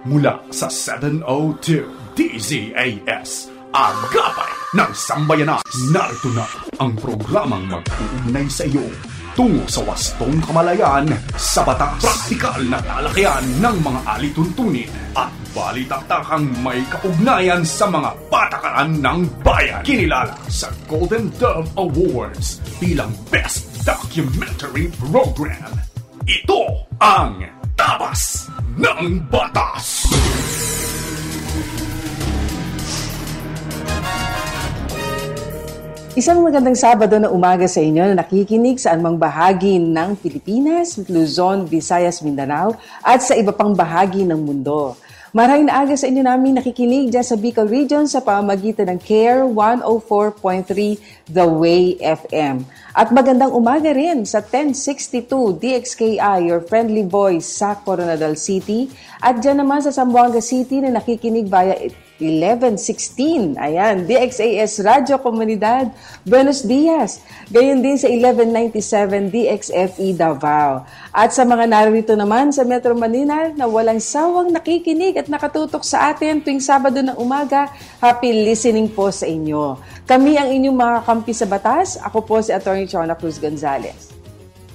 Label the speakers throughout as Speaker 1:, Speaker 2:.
Speaker 1: mula sa 702 DZAS, Agapay ng Sambayanan. Narito na ang programang mag-uugnay sa iyo tungo sa wastong kamalayan sa batas. Praktikal na talakayan ng mga alituntunin at balitaktakang may kaugnayan sa mga patakaran ng bayan. Kinilala sa Golden Dove Awards bilang Best Documentary Program. Ito ang Tabas ng Batas!
Speaker 2: Isang magandang Sabado na umaga sa inyo na nakikinig sa anumang bahagi ng Pilipinas, Luzon, Visayas, Mindanao at sa iba pang bahagi ng mundo. Maraming aga sa inyo namin nakikinig dyan sa Bicol Region sa pamamagitan ng CARE 104.3 The Way FM. At magandang umaga rin sa 1062 DXKI, your friendly voice sa Coronadal City. At dyan naman sa Zamboanga City na nakikinig via 1116. Ayan, DXAS Radio Comunidad, Buenos Dias. Gayon din sa 1197 DXFE Davao. At sa mga narito naman sa Metro Manila na walang sawang nakikinig at nakatutok sa atin tuwing Sabado ng umaga, happy listening po sa inyo. Kami ang inyong mga kampi sa batas. Ako po si Atty. Chona Cruz Gonzalez.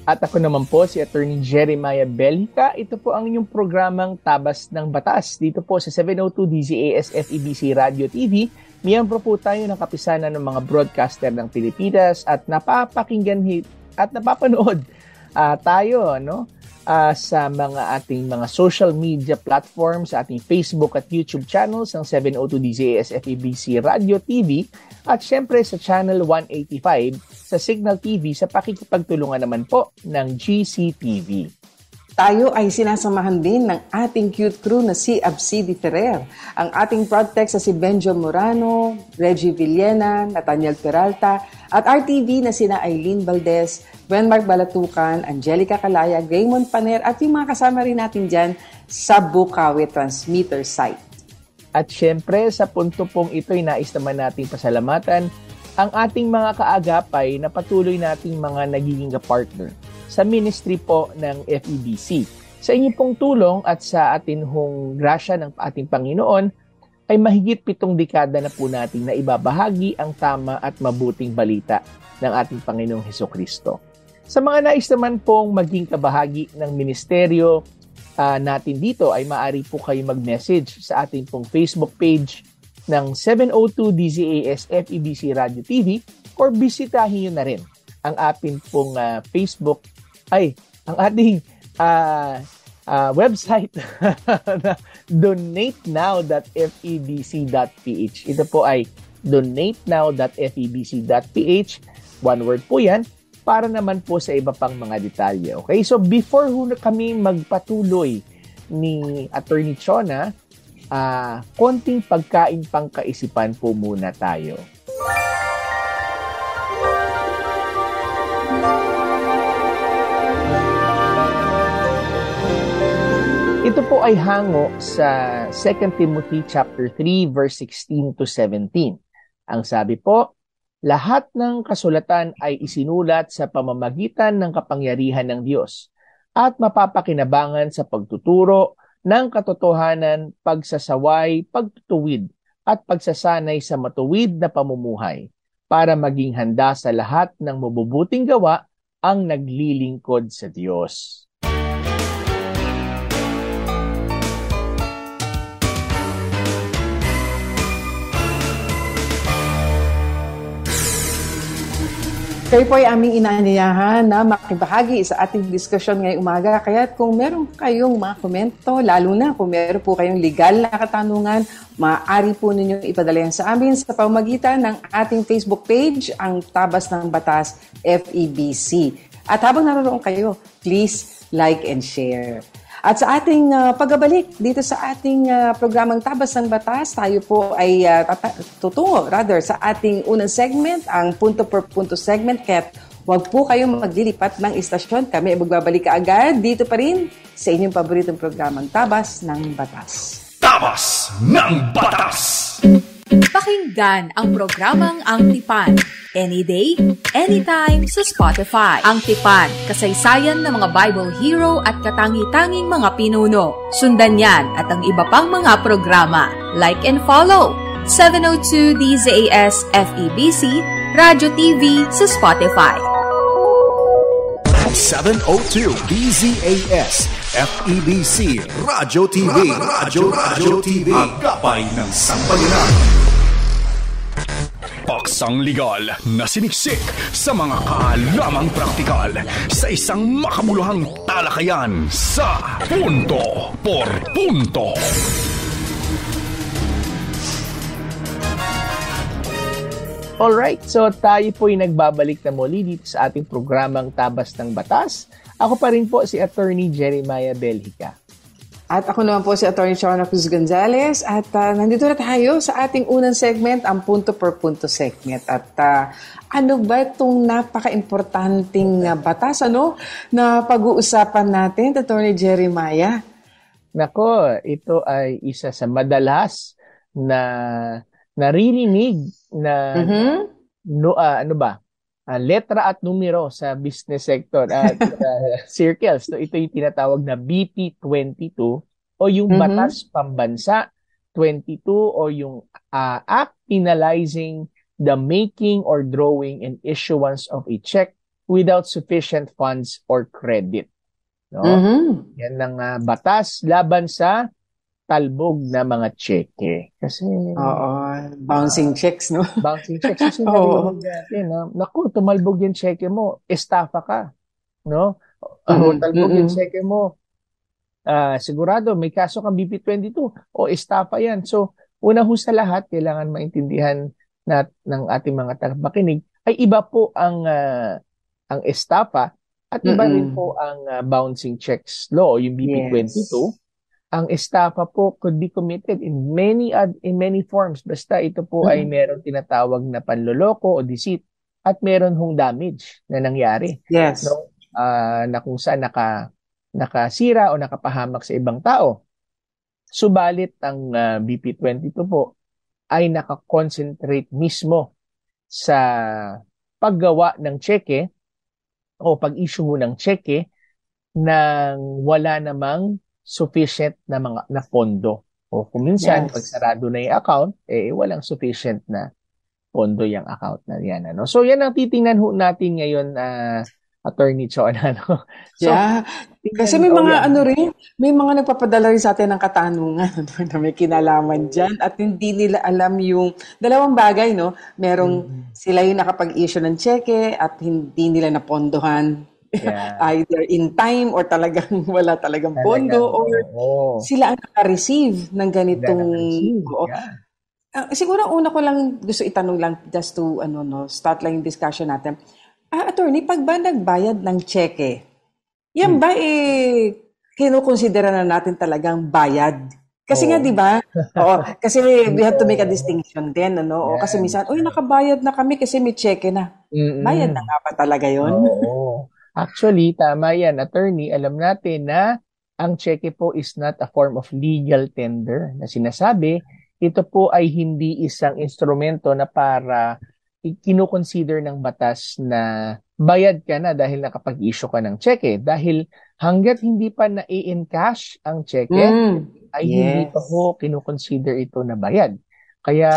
Speaker 3: At ako naman po si Atty. Jeremiah Bellica. Ito po ang inyong programang Tabas ng Batas. Dito po sa 702 DZAS FEBC Radio TV. Miyembro po tayo ng kapisanan ng mga broadcaster ng Pilipinas at napapakinggan at napapanood tayo sa mga ating mga social media platforms, sa ating Facebook at YouTube channels ng 702 DZAS FEBC Radio TV at syempre sa Channel 185 sa Signal TV sa pakikipagtulungan naman po ng GCTV.
Speaker 2: Tayo ay sinasamahan din ng ating cute crew na si Absidi Ferrer, ang ating prod-tech sa si Benjo Morano, Reggie Villena, Nathaniel Peralta, at RTV na sina Aileen Valdez, Benmark Balatukan, Angelica Calaya, Raymond Paner, at yung mga kasama rin natin dyan sa Bukawi Transmitter site.
Speaker 3: At syempre, sa punto pong ito'y nais naman nating pasalamatan ang ating mga kaagapay na patuloy nating mga nagiging partner sa ministry po ng FEBC. Sa inyong pong tulong at sa atin hong grasya ng ating Panginoon, ay mahigit 7 dekada na po nating na ibabahagi ang tama at mabuting balita ng ating Panginoong Hesukristo. Sa mga nais naman pong maging kabahagi ng ministeryo natin dito, ay maaari po kayo mag-message sa ating pong Facebook page ng 702 DZAS FEBC Radio TV or bisitahin nyo na rin ang ating pong Facebook ang ating website na donatenow.febc.ph. Ito po ay donatenow.febc.ph. One word po yan para naman po sa iba pang mga detalye. Okay? So before kami magpatuloy ni Atty. Chona, konting pagkain pang kaisipan po muna tayo. Ito po ay hango sa 2 Timothy chapter 3 verse 16 to 17. Ang sabi po, lahat ng kasulatan ay isinulat sa pamamagitan ng kapangyarihan ng Diyos at mapapakinabangan sa pagtuturo ng katotohanan, pagsasaway, pagtutuwid at pagsasanay sa matuwid na pamumuhay para maging handa sa lahat ng mabubuting gawa ang naglilingkod sa Diyos.
Speaker 2: Kayo po ay aming inaanyayahan na makibahagi sa ating diskusyon ngayong umaga. Kaya kung meron kayong mga komento, lalo na kung meron po kayong legal na katanungan, maaari po ninyong ipadala yan sa amin sa pamamagitan ng ating Facebook page, ang Tabas ng Batas FEBC. At habang naroon kayo, please like and share. At sa ating pagbabalik dito sa ating programang Tabas ng Batas, tayo po ay tutungo sa ating unang segment, ang punto per punto segment. Kaya huwag po kayong maglilipat ng istasyon. Kami ay magbabalik agad dito pa rin sa inyong paboritong programang Tabas ng Batas.
Speaker 1: Tabas ng Batas!
Speaker 4: Pakinggan ang programang Ang Tipan. Any day, anytime sa Spotify. Ang Tipan, kasaysayan ng mga Bible hero at katangi-tanging mga pinuno. Sundan yan at ang iba pang mga programa. Like and follow 702 DZAS FEBC Radio TV sa Spotify.
Speaker 1: 702 DZAS FEBC Radio TV. Radio TV. Agapay ng Sambayanan. Paksang legal na siniksik sa mga kaalamang praktikal sa isang makabuluhang talakayan sa Punto por Punto.
Speaker 3: Alright, so tayo po'y nagbabalik na muli dito sa ating programang Tabas ng Batas. Ako pa rin po si Attorney Jeremiah Belhica.
Speaker 2: At ako naman po si Atty. Shona Cruz Gonzalez at nandito na tayo sa ating unang segment, ang Punto per Punto segment. At ano ba itong napaka-importanting batas na pag-uusapan natin, Atty. Jeremiah?
Speaker 3: Nako, ito ay isa sa madalas na naririnig na letra at numero sa business sector at circles. So, ito yung tinatawag na BP 22 o yung Batas Pambansa 22 o yung Act Penalizing the Making or Drawing and Issuance of a Check without Sufficient Funds or Credit. No? Yan ang batas laban sa talbog na mga cheque. Kasi
Speaker 2: bouncing checks, no?
Speaker 3: Bouncing checks. Kasi natin, naku, tumalbog yung cheque mo, estafa ka. No? Talbog yung cheque mo, sigurado, may kaso kang BP22 o estafa yan. So, una ho sa lahat, kailangan maintindihan ng ating mga tagapakinig, ay iba po ang estafa at iba rin po ang bouncing checks law, yung BP22. Yes. Ang estafa po could be committed in many forms. Basta ito po ay meron tinatawag na panloloko o deceit at meron hong damage na nangyari.
Speaker 2: Yes.
Speaker 3: No? Na kung saan nakasira o nakapahamak sa ibang tao. Subalit ang BP22 po ay nakakonsentrate mismo sa paggawa ng cheque o pag-issue ng cheque nang wala namang sufficient na pondo. O kung minsan, pag sarado na yung account, walang sufficient na pondo yung account na yan. So, yan ang titingnan natin ngayon, Attorney Chona. So,
Speaker 2: kasi may mga may mga nagpapadala rin sa atin ng katanungan na may kinalaman dyan at hindi nila alam yung dalawang bagay, no? Merong sila yung nakapag-issue ng cheque at hindi nila napondohan. Either in time or talagang wala talagang pondo or sila ang naka-receive ng ganitong siguro una ko lang gusto itanong lang just to start lang yung discussion natin. Attorney, pag ba nagbayad ng cheque, yan ba kinukonsidera na natin talagang bayad? Kasi nga, di ba? Kasi we have to make a distinction din, O kasi minsan, nakabayad na kami kasi may cheque na. Bayad na nga ba talaga yun?
Speaker 3: Actually, tama yan, Attorney. Alam natin na ang cheque po is not a form of legal tender na sinasabi. Ito po ay hindi isang instrumento na para kinukonsider ng batas na bayad ka na dahil nakapag-issue ka ng cheque. Dahil hanggat hindi pa na-encash ang cheque, ay hindi pa po kinukonsider ito na bayad. Kaya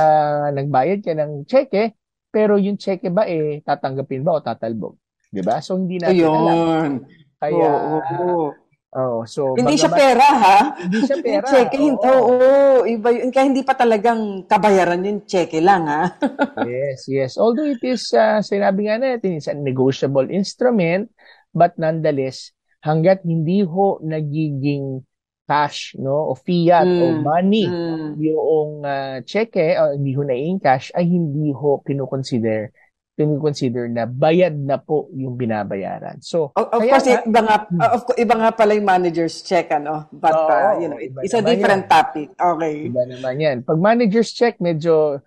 Speaker 3: nagbayad ka ng cheque, pero yung cheque ba tatanggapin ba o tatalbog? Diba? So, hindi natin alam. Kaya, so,
Speaker 2: hindi siya pera, ha?
Speaker 3: Hindi siya pera.
Speaker 2: Cheque, iba yun. Kaya hindi pa talagang kabayaran yung cheque lang, ha?
Speaker 3: Yes. Although it is, sinabi nga natin, it's a negotiable instrument, but nonetheless, hanggat hindi ho nagiging cash, o fiat, o money, yung cheque, o hindi ho na-in-cash, ay hindi ho kinukonsider na bayad na po yung binabayaran. So,
Speaker 2: of course, iba nga pala yung manager's check, But, it's a different topic. Okay.
Speaker 3: Iba naman yan. Pag manager's check, medyo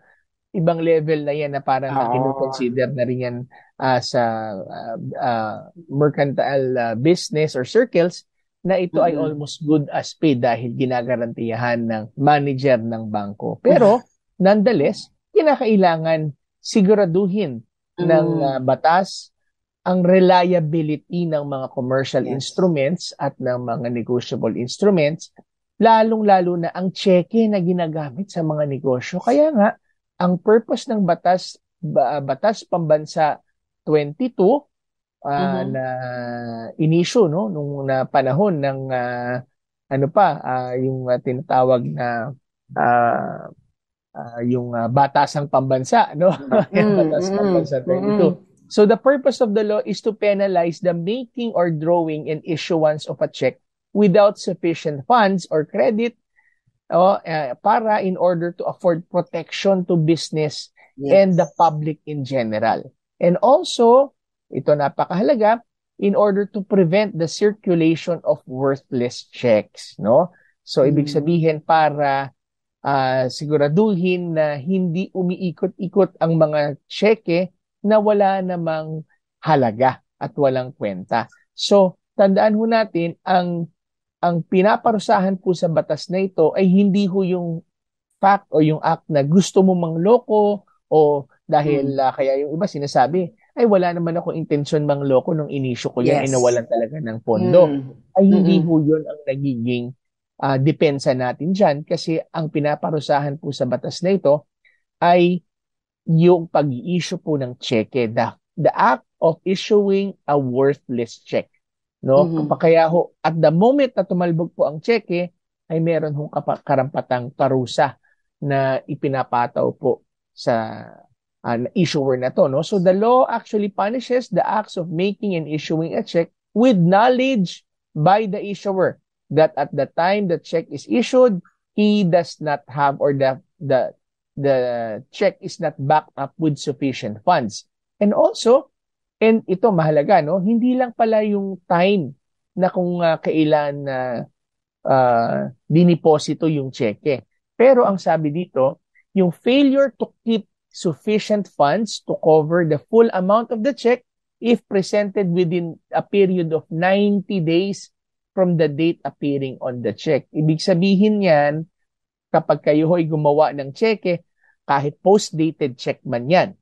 Speaker 3: ibang level na yan na parang kinukonsider na rin yan sa mercantile business or circles na ito ay almost good as paid dahil ginagarantiyahan ng manager ng bangko. Pero, nonetheless, kinakailangan siguraduhin ng batas ang reliability ng mga commercial instruments at ng mga negotiable instruments, lalong-lalo na ang cheque na ginagamit sa mga negosyo. Kaya nga, ang purpose ng Batas Pambansa 22 na inisyu nung na panahon ng yung tinatawag na yung Batasang Pambansa, Batas Pambansa 22. So the purpose of the law is to penalize the making or drawing and issuance of a check without sufficient funds or credit para in order to afford protection to business and the public in general. And also, ito napakahalaga, in order to prevent the circulation of worthless checks, no? So ibig sabihin para siguraduhin na hindi umiikot-ikot ang mga cheque na wala namang halaga at walang kwenta. So, tandaan ho natin, ang pinaparusahan po sa batas na ito ay hindi ho yung fact o yung act na gusto mo mangloko o dahil kaya yung iba sinasabi, ay wala naman ako intensyon mangloko nung inisyo ko yan, ay nawalan talaga ng pondo. Ay hindi ho yun ang nagiging depensa natin dyan kasi ang pinaparusahan po sa batas na ito ay yung pag-i-issue po ng cheque, the act of issuing a worthless check. No? Kaya ho, at the moment na tumalbog po ang cheque, ay meron hong karampatang parusa na ipinapataw po sa issuer na to. No? So the law actually punishes the acts of making and issuing a check with knowledge by the issuer that at the time the check is issued, he does not have or the check is not backed up with sufficient funds. And also, and ito mahalaga, no? Hindi lang pala yung time na kung kailan diniposito yung cheque. Pero ang sabi dito, yung failure to keep sufficient funds to cover the full amount of the check if presented within a period of 90 days from the date appearing on the check. Ibig sabihin yan, kapag kayo ho'y gumawa ng cheque, kahit post-dated check man yan,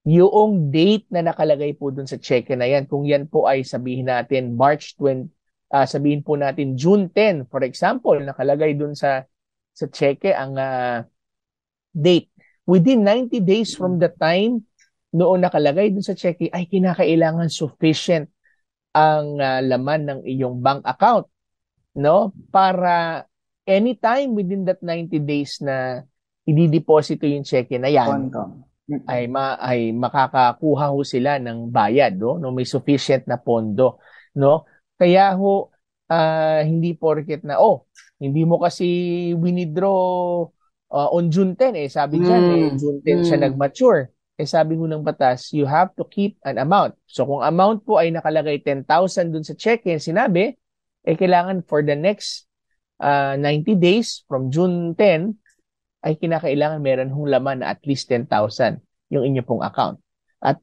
Speaker 3: yung date na nakalagay po dun sa cheque na yan, kung yan po ay sabihin natin March 20, sabihin po natin June 10, for example, nakalagay dun sa cheque ang date. Within 90 days from the time noon nakalagay dun sa cheque, ay kinakailangan sufficient ang laman ng iyong bank account, no? Para anytime within that 90 days na i-deposito yung cheque na yan, ay makakakuha ho sila ng bayad, no? May sufficient na pondo, no? Kaya ho, hindi porket na, hindi mo kasi winidraw on June 10, sabi dyan, June 10 siya nag-mature. Sabi mo ng batas, you have to keep an amount. So kung amount po ay nakalagay 10,000 dun sa cheque, sinabi, kailangan for the next 90 days from June 10, ay kinakailangan meron hong laman na at least 10,000 yung inyo pong account. At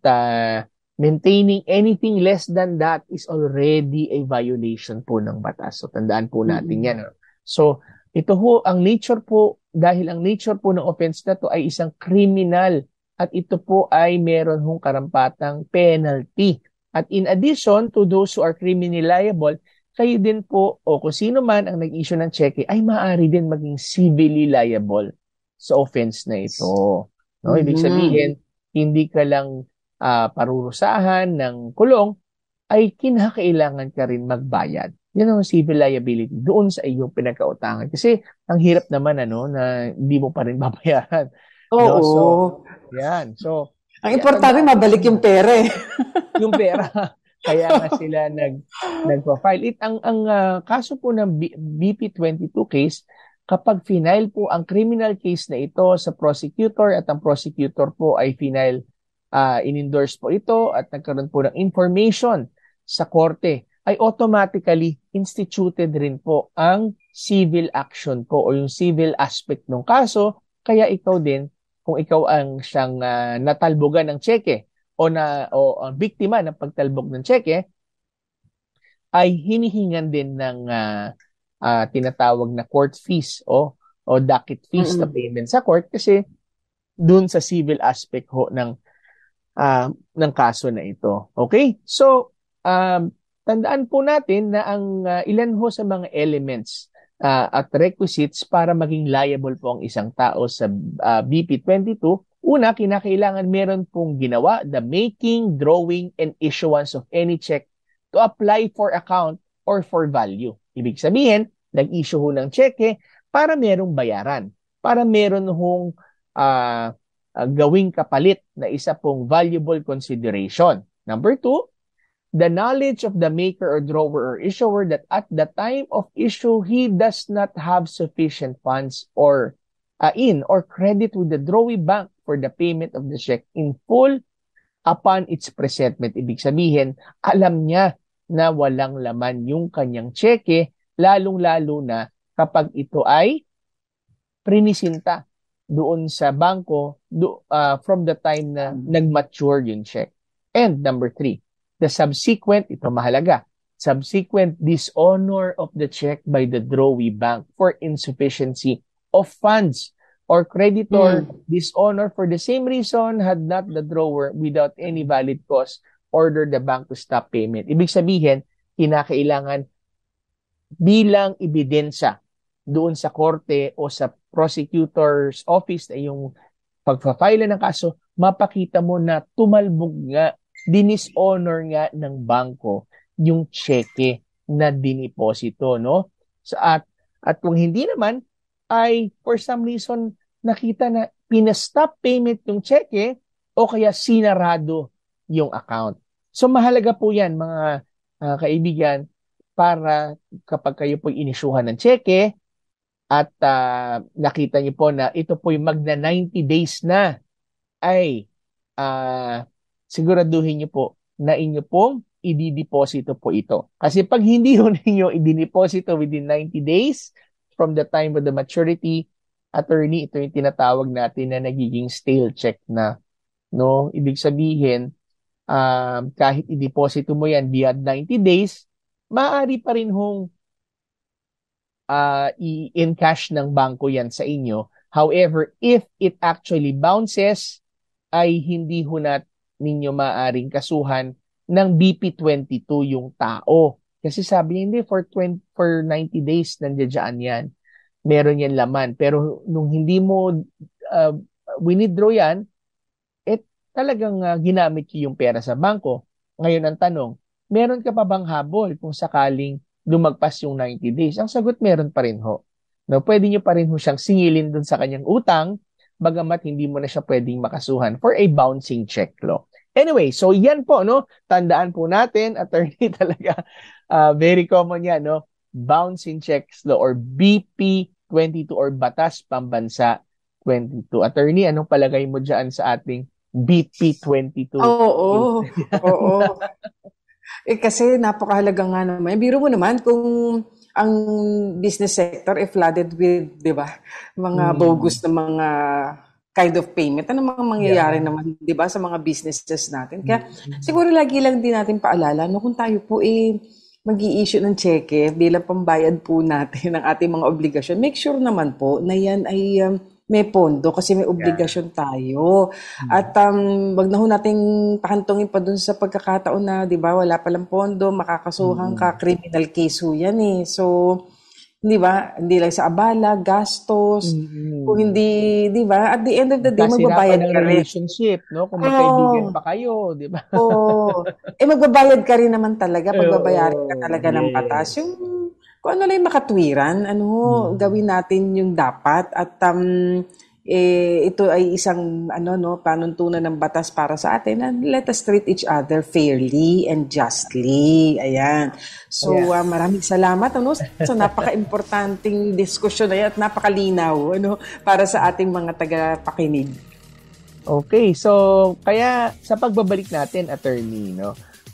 Speaker 3: maintaining anything less than that is already a violation po ng batas. So tandaan po natin yan. So ito ho, ang nature po, dahil ang nature po ng offense na to ay isang criminal at ito po ay meron hong karampatang penalty. At in addition to those who are criminally liable, kayo din po o kung sino man ang nag-issue ng cheque ay maaari din maging civilly liable sa offense na ito. No? Ibig sabihin, hindi ka lang parurusahan ng kulong, ay kinakailangan ka rin magbayad. Yan ang civil liability doon sa iyong pinagkautangan. Kasi ang hirap naman na hindi mo pa rin babayaran.
Speaker 2: Oo.
Speaker 3: No? So, yan. So,
Speaker 2: ang importante mabalik yung pera
Speaker 3: yung pera. Kaya nga sila nagpa-file. Ang kaso po ng BP22 case, kapag final po ang criminal case na ito sa prosecutor at ang prosecutor po ay final in-endorse po ito at nagkaroon po ng information sa korte, ay automatically instituted rin po ang civil action po o yung civil aspect ng kaso. Kaya ikaw din, kung ikaw ang siyang natalbogan ng cheque o ang biktima ng pagtalbog ng cheque, ay hinihingan din ng tinatawag na court fees o docket fees na payment sa court kasi dun sa civil aspect ho ng kaso na ito. Okay? So, tandaan po natin na ang ilan ho sa mga elements at requisites para maging liable po ang isang tao sa BP 22. Una, kinakailangan meron pong ginawa, the making, drawing, and issuance of any check to apply for account or for value. Ibig sabihin, nag-issue ho ng cheque para merong bayaran, para meron hong gawing kapalit na isa pong valuable consideration. Number 2, the knowledge of the maker or drawer or issuer that at the time of issue, he does not have sufficient funds or in or credit with the drawee bank for the payment of the check in full upon its presentment. Ibig sabihin, alam niya na walang laman yung kanyang cheque, lalong-lalo na kapag ito ay prinisinta doon sa bangko from the time na nag-mature yung check. And number 3, the subsequent, ito mahalaga, subsequent dishonor of the check by the drawee bank for insufficiency of funds or creditor dishonor for the same reason had not the drawer without any valid cause order the bank to stop payment. Ibig sabihin, kinakailangan bilang ebidensya doon sa korte o sa prosecutor's office na yung pagpa-file ng kaso, mapakita mo na tumalbog nga, dinishonor nga ng bangko yung cheque na diniposito, no? So, at kung hindi naman, ay for some reason nakita na pinastop payment yung cheque o kaya sinarado yung account. So mahalaga po yan mga kaibigan para kapag kayo po inisyuhan ng cheque at nakita niyo po na ito po yung magna 90 days na ay siguraduhin niyo po na inyo pong i-deposito po ito. Kasi pag hindi ho ninyo i-deposito within 90 days from the time of the maturity, attorney, ito yung tinatawag natin na nagiging stale check na. No? Ibig sabihin, kahit i-deposito mo yan beyond 90 days, maaari pa rin hong i-encash ng bangko yan sa inyo. However, if it actually bounces, ay hindi ho ninyo maaaring kasuhan ng BP22 yung tao. Kasi sabi niya, hindi, for 90 days nandiyan yan. Meron yan laman. Pero nung hindi mo withdraw yan, talagang ginamit yung pera sa bangko. Ngayon ang tanong, meron ka pa bang habol kung sakaling lumagpas yung 90 days? Ang sagot, meron pa rin ho. No, pwede nyo pa rin ho siyang singilin dun sa kanyang utang, bagamat hindi mo na siya pwedeng makasuhan for a bouncing check law. Anyway, so yan po, no? Tandaan po natin, attorney, talaga very common yan, no? Bouncing checks law or BP 22 or Batas Pambansa 22. Attorney, anong palagay mo dyan sa ating BP 22?
Speaker 2: Oo. Kasi napakahalaga nga naman. Biro mo naman kung ang business sector flooded with, di ba, mga bogus na mga kind of payment. Ano mga mangyayari naman, di ba, sa mga businesses natin. Kaya siguro lagi lang din natin paalala, no, kung tayo po mag-i-issue ng cheque bilang pambayad po natin ng ating mga obligasyon, make sure naman po na yan ay may pondo kasi may obligasyon tayo. At wag na ho nating pakantungin pa dun sa pagkakataon na, di ba, wala palang pondo, makakasuhan ka, criminal case ho yan eh. So, di ba, hindi lang sa abala, gastos, kung hindi, di ba, at the end of the day, magbabayad ka rin.
Speaker 3: Relationship, no? Kung magkaibigan pa kayo, di ba?
Speaker 2: Oo. Magbabayad ka rin naman talaga, pagbabayaran ka talaga ng batas. Yung, kung ano lang yung makatwiran, gawin natin yung dapat. At ito ay isang panuntunan ng batas para sa atin, and let us treat each other fairly and justly. Ayan. So, maraming salamat sa napaka-importanting diskusyon na yan at napakalinaw para sa ating mga tagapakinig.
Speaker 3: Okay, so kaya sa pagbabalik natin, attorney,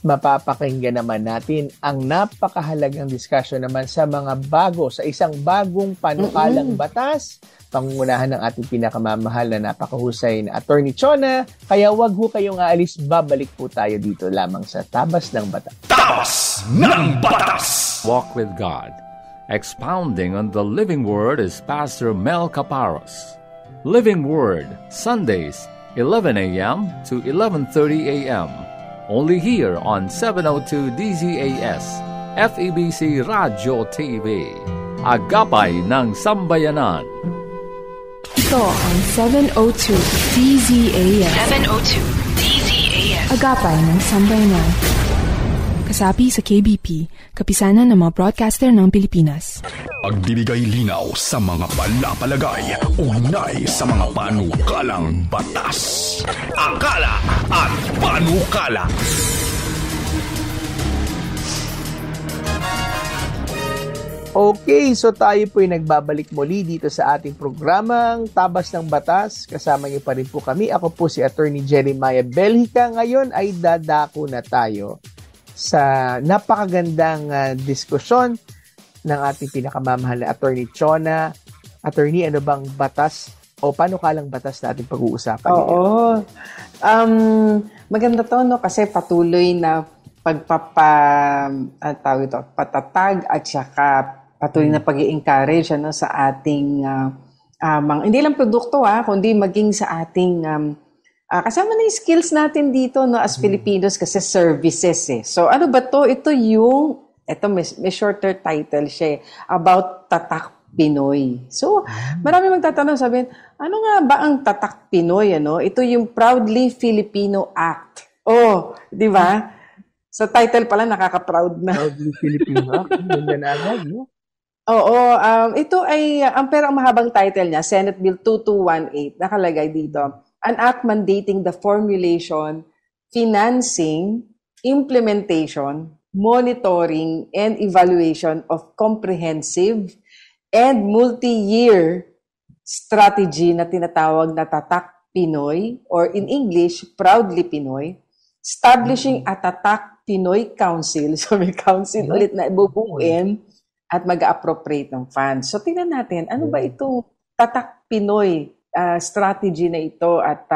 Speaker 3: mapapakinggan naman natin ang napakahalagang discussion naman sa sa isang bagong panukalang batas, pangungunahan ng ating pinakamamahal na napakahusay na Attorney Chona. Kaya wag ho kayong aalis, babalik po tayo dito lamang sa Tabas ng Batas.
Speaker 1: Tabas ng Batas!
Speaker 5: Walk with God. Expounding on the living word is Pastor Mel Caparos. Living Word, Sundays, 11 a.m. to 11:30 a.m. Only here on 702 DZAS, FEBC Radio TV. Agapay ng Sambayanan.
Speaker 6: Ito ang 702 DZAS. 702 DZAS. Agapay ng Sambayanan. Kasapi sa KBP, kapisanan ng mga broadcaster ng Pilipinas.
Speaker 1: Pagbibigay linaw sa mga palapalagay, ugnay sa mga panukalang batas. Akala at panukala.
Speaker 3: Okay, so tayo po'y nagbabalik muli dito sa ating programang Tabas ng Batas. Kasama niyo pa rin po kami. Ako po si Attorney Jeremiah Belhica. Ngayon ay dadako na tayo sa napakagandang diskusyon ng ating pinakamamahal na Attorney Chona. Attorney, ano bang batas o panukalang batas na ating pag-uusapan?
Speaker 2: Oo. Maganda to, no? Kasi patuloy na patatag at saka patuloy na pag-i-encourage sa ating hindi lang produkto kundi maging sa ating kasama na yung skills natin dito as Filipinos kasi services So ano ba to? Ito may shorter title siya about Tatak Pinoy. So marami magtatanong, sabihin, ano nga ba ang Tatak Pinoy? Ito yung Proudly Filipino Act. Oh, di ba? Sa title pala nakaka-proud na.
Speaker 3: Proudly Filipino Act. Ganda na agad, no?
Speaker 2: Oo, ito ay pero ang mahabang title niya, Senate Bill 2218, nakalagay dito. An act mandating the formulation, financing, implementation, monitoring, and evaluation of comprehensive and multi-year strategy na tinatawag na Tatak Pinoy, or in English, Proudly Pinoy, establishing a Tatak Pinoy Council. So may council ulit na ibubuin at mag-appropriate ng funds. So tingnan natin, ano ba itong Tatak Pinoy strategy na ito at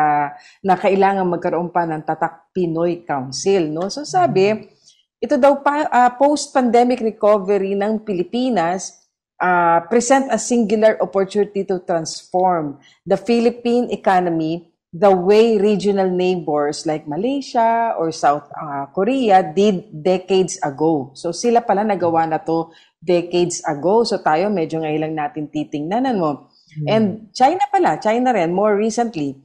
Speaker 2: na kailangan magkaroon pa ng Tatak Pinoy Council, no? So sabi, ito daw post-pandemic recovery ng Pilipinas present a singular opportunity to transform the Philippine economy the way regional neighbors like Malaysia or South Korea did decades ago. So sila pala nagawa na to decades ago. So tayo medyo ngayon lang natin titingnan mo. And China rin, more recently,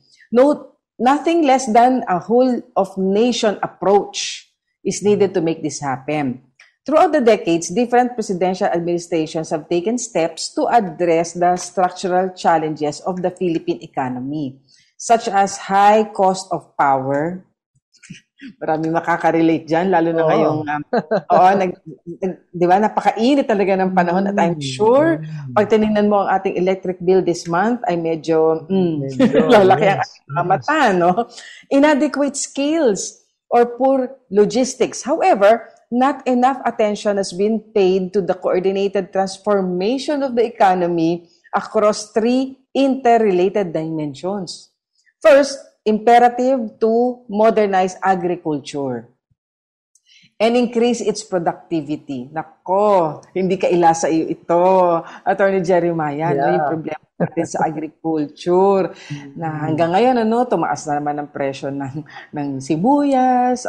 Speaker 2: nothing less than a whole of nation approach is needed to make this happen. Throughout the decades, different presidential administrations have taken steps to address the structural challenges of the Philippine economy, such as high cost of power. Maraming makaka-relate dyan, lalo na ngayong, di ba, napakainit talaga ng panahon at I'm sure, pag tinignan mo ang ating electric bill this month, ay medyo lalaki ang ating mata, no? Inadequate skills or poor logistics. However, not enough attention has been paid to the coordinated transformation of the economy across three interrelated dimensions. First, imperative to modernize agriculture and increase its productivity. Nako, hindi kaila sa iyo ito, Attorney Jeremiah, yung problema natin sa agriculture na hanggang ngayon tumaas na naman ang presyo ng sibuyas,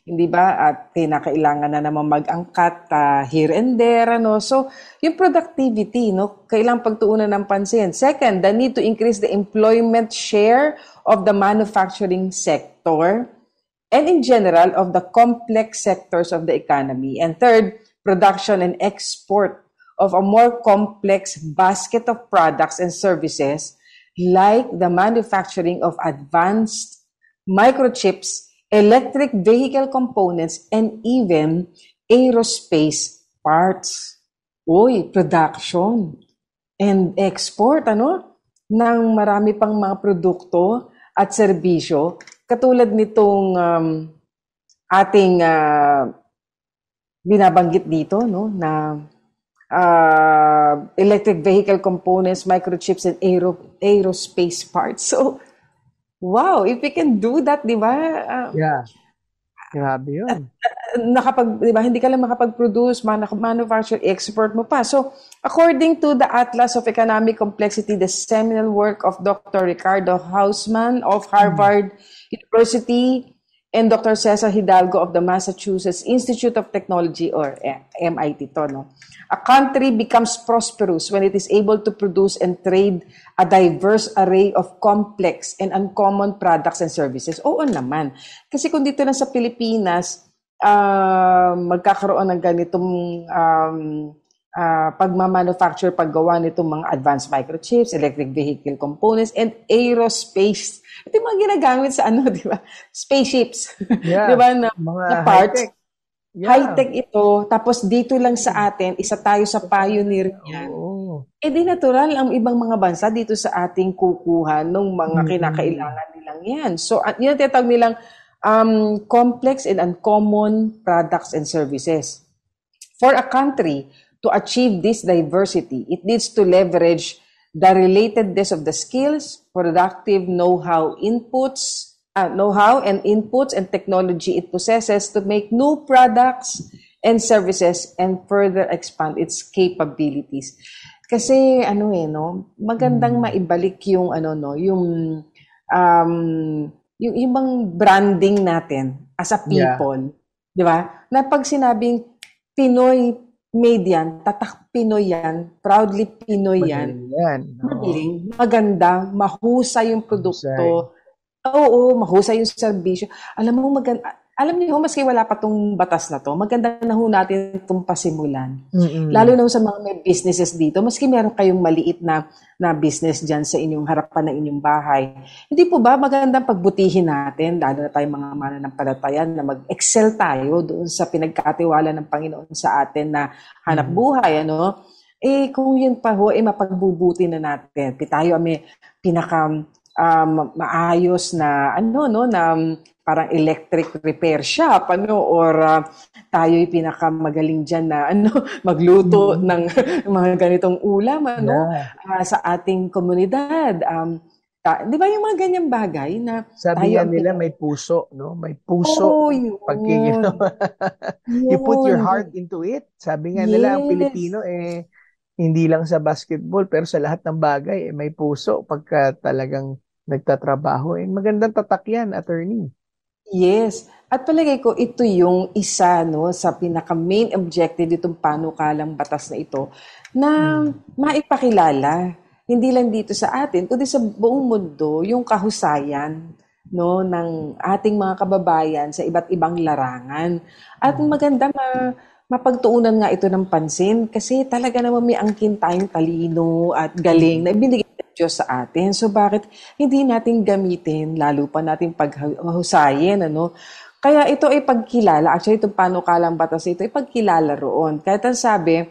Speaker 2: hindi ba, at kinakailangan na naman mag-angkat here and there, So, yung productivity, kailangang pagtuunan ng pansin. Second, the need to increase the employment share of the manufacturing sector and in general of the complex sectors of the economy. And third, production and export of a more complex basket of products and services like the manufacturing of advanced microchips, electric vehicle components, and even aerospace parts. Production and export, ng marami pang mga produkto at serbisyo katulad nitong ating binabanggit dito, na electric vehicle components, microchips, and aerospace parts. So, wow, if we can do that, di ba?
Speaker 3: Grabe yun.
Speaker 2: Di ba, hindi ka lang makapag-produce, manufacture, export mo pa. So, according to the Atlas of Economic Complexity, the seminal work of Dr. Ricardo Hausman of Harvard University and Dr. Cesar Hidalgo of the Massachusetts Institute of Technology, or MIT to, no? A country becomes prosperous when it is able to produce and trade a diverse array of complex and uncommon products and services. Oo naman. Kasi kung dito lang sa Pilipinas, magkakaroon ng ganitong pagmamanufacture, paggawa nitong mga advanced microchips, electric vehicle components, and aerospace. Ito yung mga ginagamit sa di ba? Spaceships.
Speaker 3: Yeah.
Speaker 2: Di ba? Na parts.
Speaker 3: High-tech. Yeah.
Speaker 2: High-tech ito. Tapos dito lang sa atin, isa tayo sa pioneer niyan. Di natural, ang ibang mga bansa dito sa ating kukuha ng mga kinakailangan nilang yan. So, yun ang tinatawag nilang complex and uncommon products and services. For a country to achieve this diversity, it needs to leverage the relatedness of the skills, productive know-how and inputs and technology it possesses to make new products and services and further expand its capabilities. Kasi magandang maibalik yung yung ibang branding natin as a people, di ba? Na pag sinabing Pinoy made yan, tatak Pinoy yan, proudly Pinoy yan. Magaling, maganda, mahusay yung produkto. Oo, mahusay yung serbisyo. Alam niyo, maski wala pa tong batas na to, maganda na ho natin itong pasimulan. Lalo na sa mga may businesses dito, maski meron kayong maliit na business dyan sa inyong harapan ng inyong bahay. Hindi po ba magandang pagbutihin natin, lalo na tayong mga mananampalataya, na mag-excel tayo doon sa pinagkatiwala ng Panginoon sa atin na hanap buhay, kung yun pa ho, mapagbubuti na natin. Tayo may maayos na na parang electric repair shop or tayo'y pinakamagaling diyan na magluto ng mga ganitong ulam sa ating komunidad. Di ba yung mga ganyang bagay na
Speaker 3: sabi nila may puso, no? May puso. Pag you put your heart into it. Sabi nga nila ang Pilipino hindi lang sa basketball pero sa lahat ng bagay may puso pagka talagang nagtatrabaho. Magandang tatak yan, attorney.
Speaker 2: Yes. At palagay ko, ito yung isa sa pinaka-main objective itong panukalang batas na ito na maipakilala, hindi lang dito sa atin, kundi sa buong mundo, yung kahusayan ng ating mga kababayan sa iba't ibang larangan. At maganda mapagtuunan nga ito ng pansin kasi talaga naman may angkin tayong talino at galing na ibinigay ng Diyos sa atin. So bakit hindi natin gamitin, lalo pa natin paghusayin, Kaya ito ay pagkilala. Actually, itong panukalang batas ito ay pagkilala roon. Kahit ang sabi,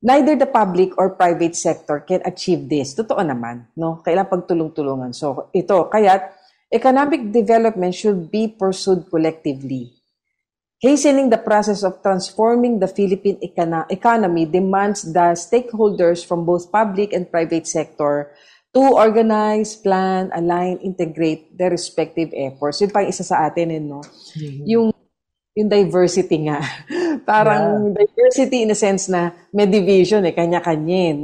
Speaker 2: neither the public or private sector can achieve this. Totoo naman, Kailangan pagtulong-tulungan. So ito, kaya economic development should be pursued collectively. Hastening the process of transforming the Philippine economy demands the stakeholders from both public and private sector to organize, plan, align, integrate their respective efforts. Yun pa isa sa atin, Yung diversity nga. Parang diversity in a sense na may division, kanya-kanya,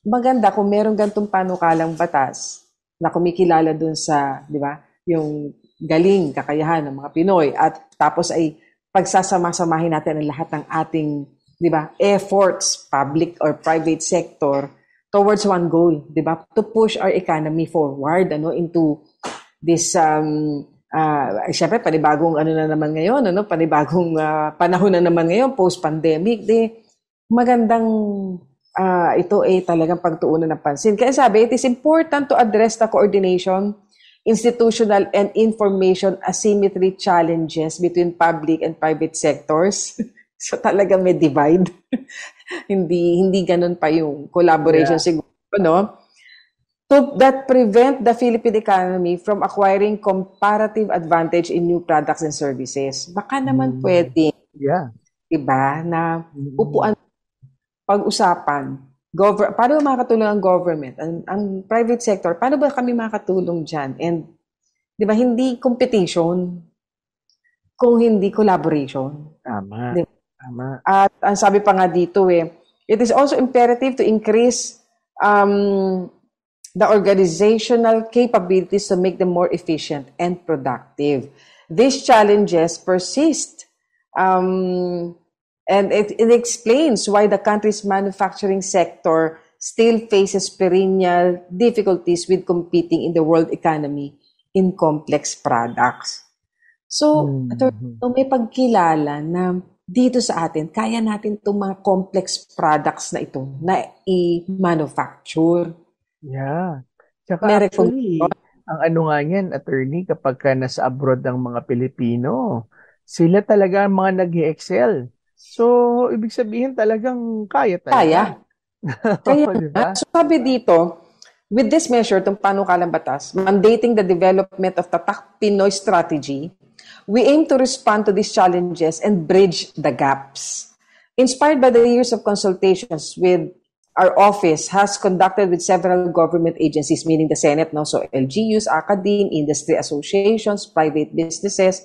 Speaker 2: Maganda kung meron gantong panukalang batas na kumikilala dun sa, di ba, yung galing, kakayahan ng mga Pinoy at tapos ay pagsasama-samahin natin ang lahat ng ating, di ba, efforts, public or private sector, towards one goal, di ba, to push our economy forward, into this, syempre, panibagong na naman ngayon, panibagong panahon na naman ngayon, post-pandemic, magandang ito ay talagang pagtuunan ng pansin. Kaya sabi, it is important to address the coordination, institutional and information asymmetry challenges between public and private sectors. So talaga may divide. hindi ganun pa yung collaboration siguro, that prevent the Philippine economy from acquiring comparative advantage in new products and services. Baka naman pwede.
Speaker 3: Yeah.
Speaker 2: Diba? Na upuan pag-usapan. Paano makakatulong ang government, ang private sector, paano ba kami makatulong dyan? And, di ba, hindi competition. kung hindi collaboration.
Speaker 3: Tama.
Speaker 2: Diba?
Speaker 3: Tama.
Speaker 2: At ang sabi pa nga dito it is also imperative to increase the organizational capabilities to make them more efficient and productive. These challenges persist. And it explains why the country's manufacturing sector still faces perennial difficulties with competing in the world economy in complex products. So, may pagkilala na dito sa atin, kaya natin itong mga complex products na ito na i-manufacture.
Speaker 3: Yeah. Tsaka actually, ang ano nga yan, attorney, kapag ka nasa abroad ng mga Pilipino, sila talaga ang mga nag-excel. So, ibig sabihin talagang kaya talaga.
Speaker 2: Kaya,
Speaker 3: diba?
Speaker 2: So sabi dito, with this measure, itong panukalang batas, mandating the development of Tatak Pinoy strategy, we aim to respond to these challenges and bridge the gaps. Inspired by the years of consultations with our office has conducted with several government agencies, meaning the Senate, so LGUs, academe, industry associations, private businesses.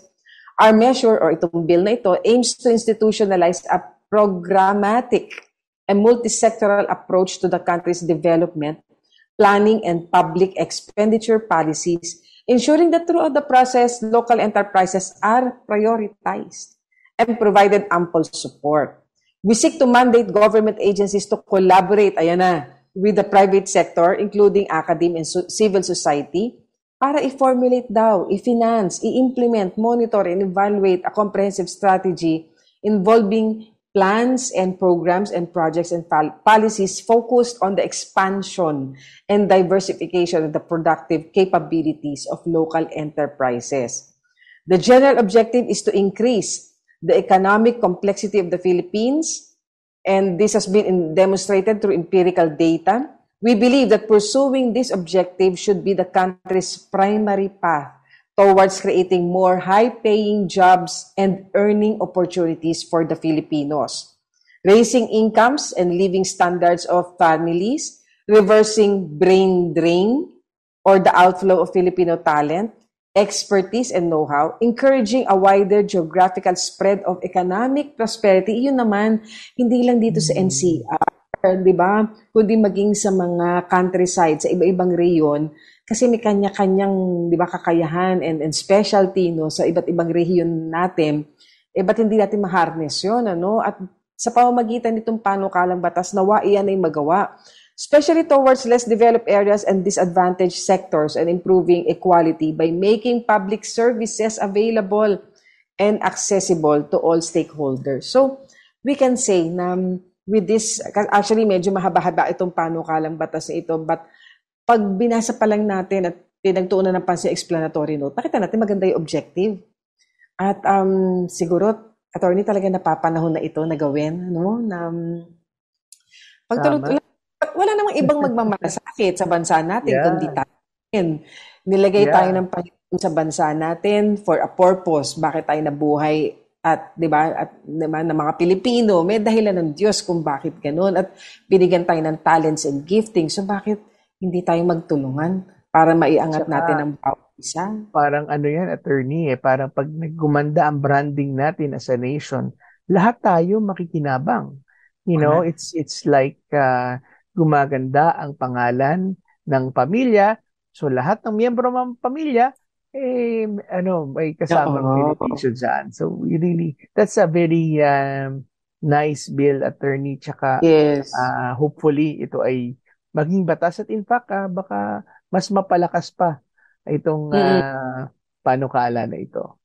Speaker 2: Our measure, or itong bill na ito, aims to institutionalize a programmatic and multi-sectoral approach to the country's development, planning, and public expenditure policies, ensuring that throughout the process, local enterprises are prioritized and provided ample support. We seek to mandate government agencies to collaborate, with the private sector, including academe and civil society, para i-formulate i-finance, i-implement, monitor, and evaluate a comprehensive strategy involving plans and programs and projects and policies focused on the expansion and diversification of the productive capabilities of local enterprises. The general objective is to increase the economic complexity of the Philippines, and this has been demonstrated through empirical data. We believe that pursuing this objective should be the country's primary path towards creating more high-paying jobs and earning opportunities for the Filipinos, raising incomes and living standards of families, reversing brain drain or the outflow of Filipino talent, expertise, and know-how, encouraging a wider geographical spread of economic prosperity. Iyon naman, hindi lang dito sa NCR, di ba? Kundi maging sa mga countryside, sa iba-ibang rehiyon, kasi may kanya-kanyang, di ba, kakayahan and specialty, sa iba't ibang rehiyon natin. Ba't hindi natin ma-harness yun, At sa pamamagitan nitong panukalang batas, nawa iyan ay magawa, especially towards less developed areas and disadvantaged sectors, and improving equality by making public services available and accessible to all stakeholders. So, we can say na with this, actually medyo mahaba-haba itong panukalang batas na ito, but pag binasa pa lang natin at pinagtuunan ng pansin explanatory note, nakita natin maganda yung objective. At siguro, attorney, talaga napapanahon na ito na gawin, na pagtulot, wala namang ibang magmamalasakit sa bansa natin, kundi tayo. Nilagay tayo ng Panginoon sa bansa natin for a purpose. Bakit tayo nabuhay at, di ba, ng mga Pilipino, may dahilan ng Diyos kung bakit ganun. At binigyan tayo ng talents and gifting. So bakit hindi tayo magtulungan para maiangat natin ang bawat isa? Parang
Speaker 3: attorney, parang pag nagumanda ang branding natin as a nation, lahat tayo makikinabang. It's like gumaganda ang pangalan ng pamilya. So lahat ng miyembro ng pamilya, may kasamang beneficio dyan. So really, that's a very nice bill, attorney. Tsaka hopefully ito ay maging batas. At in fact, baka mas mapalakas pa itong panukala na ito.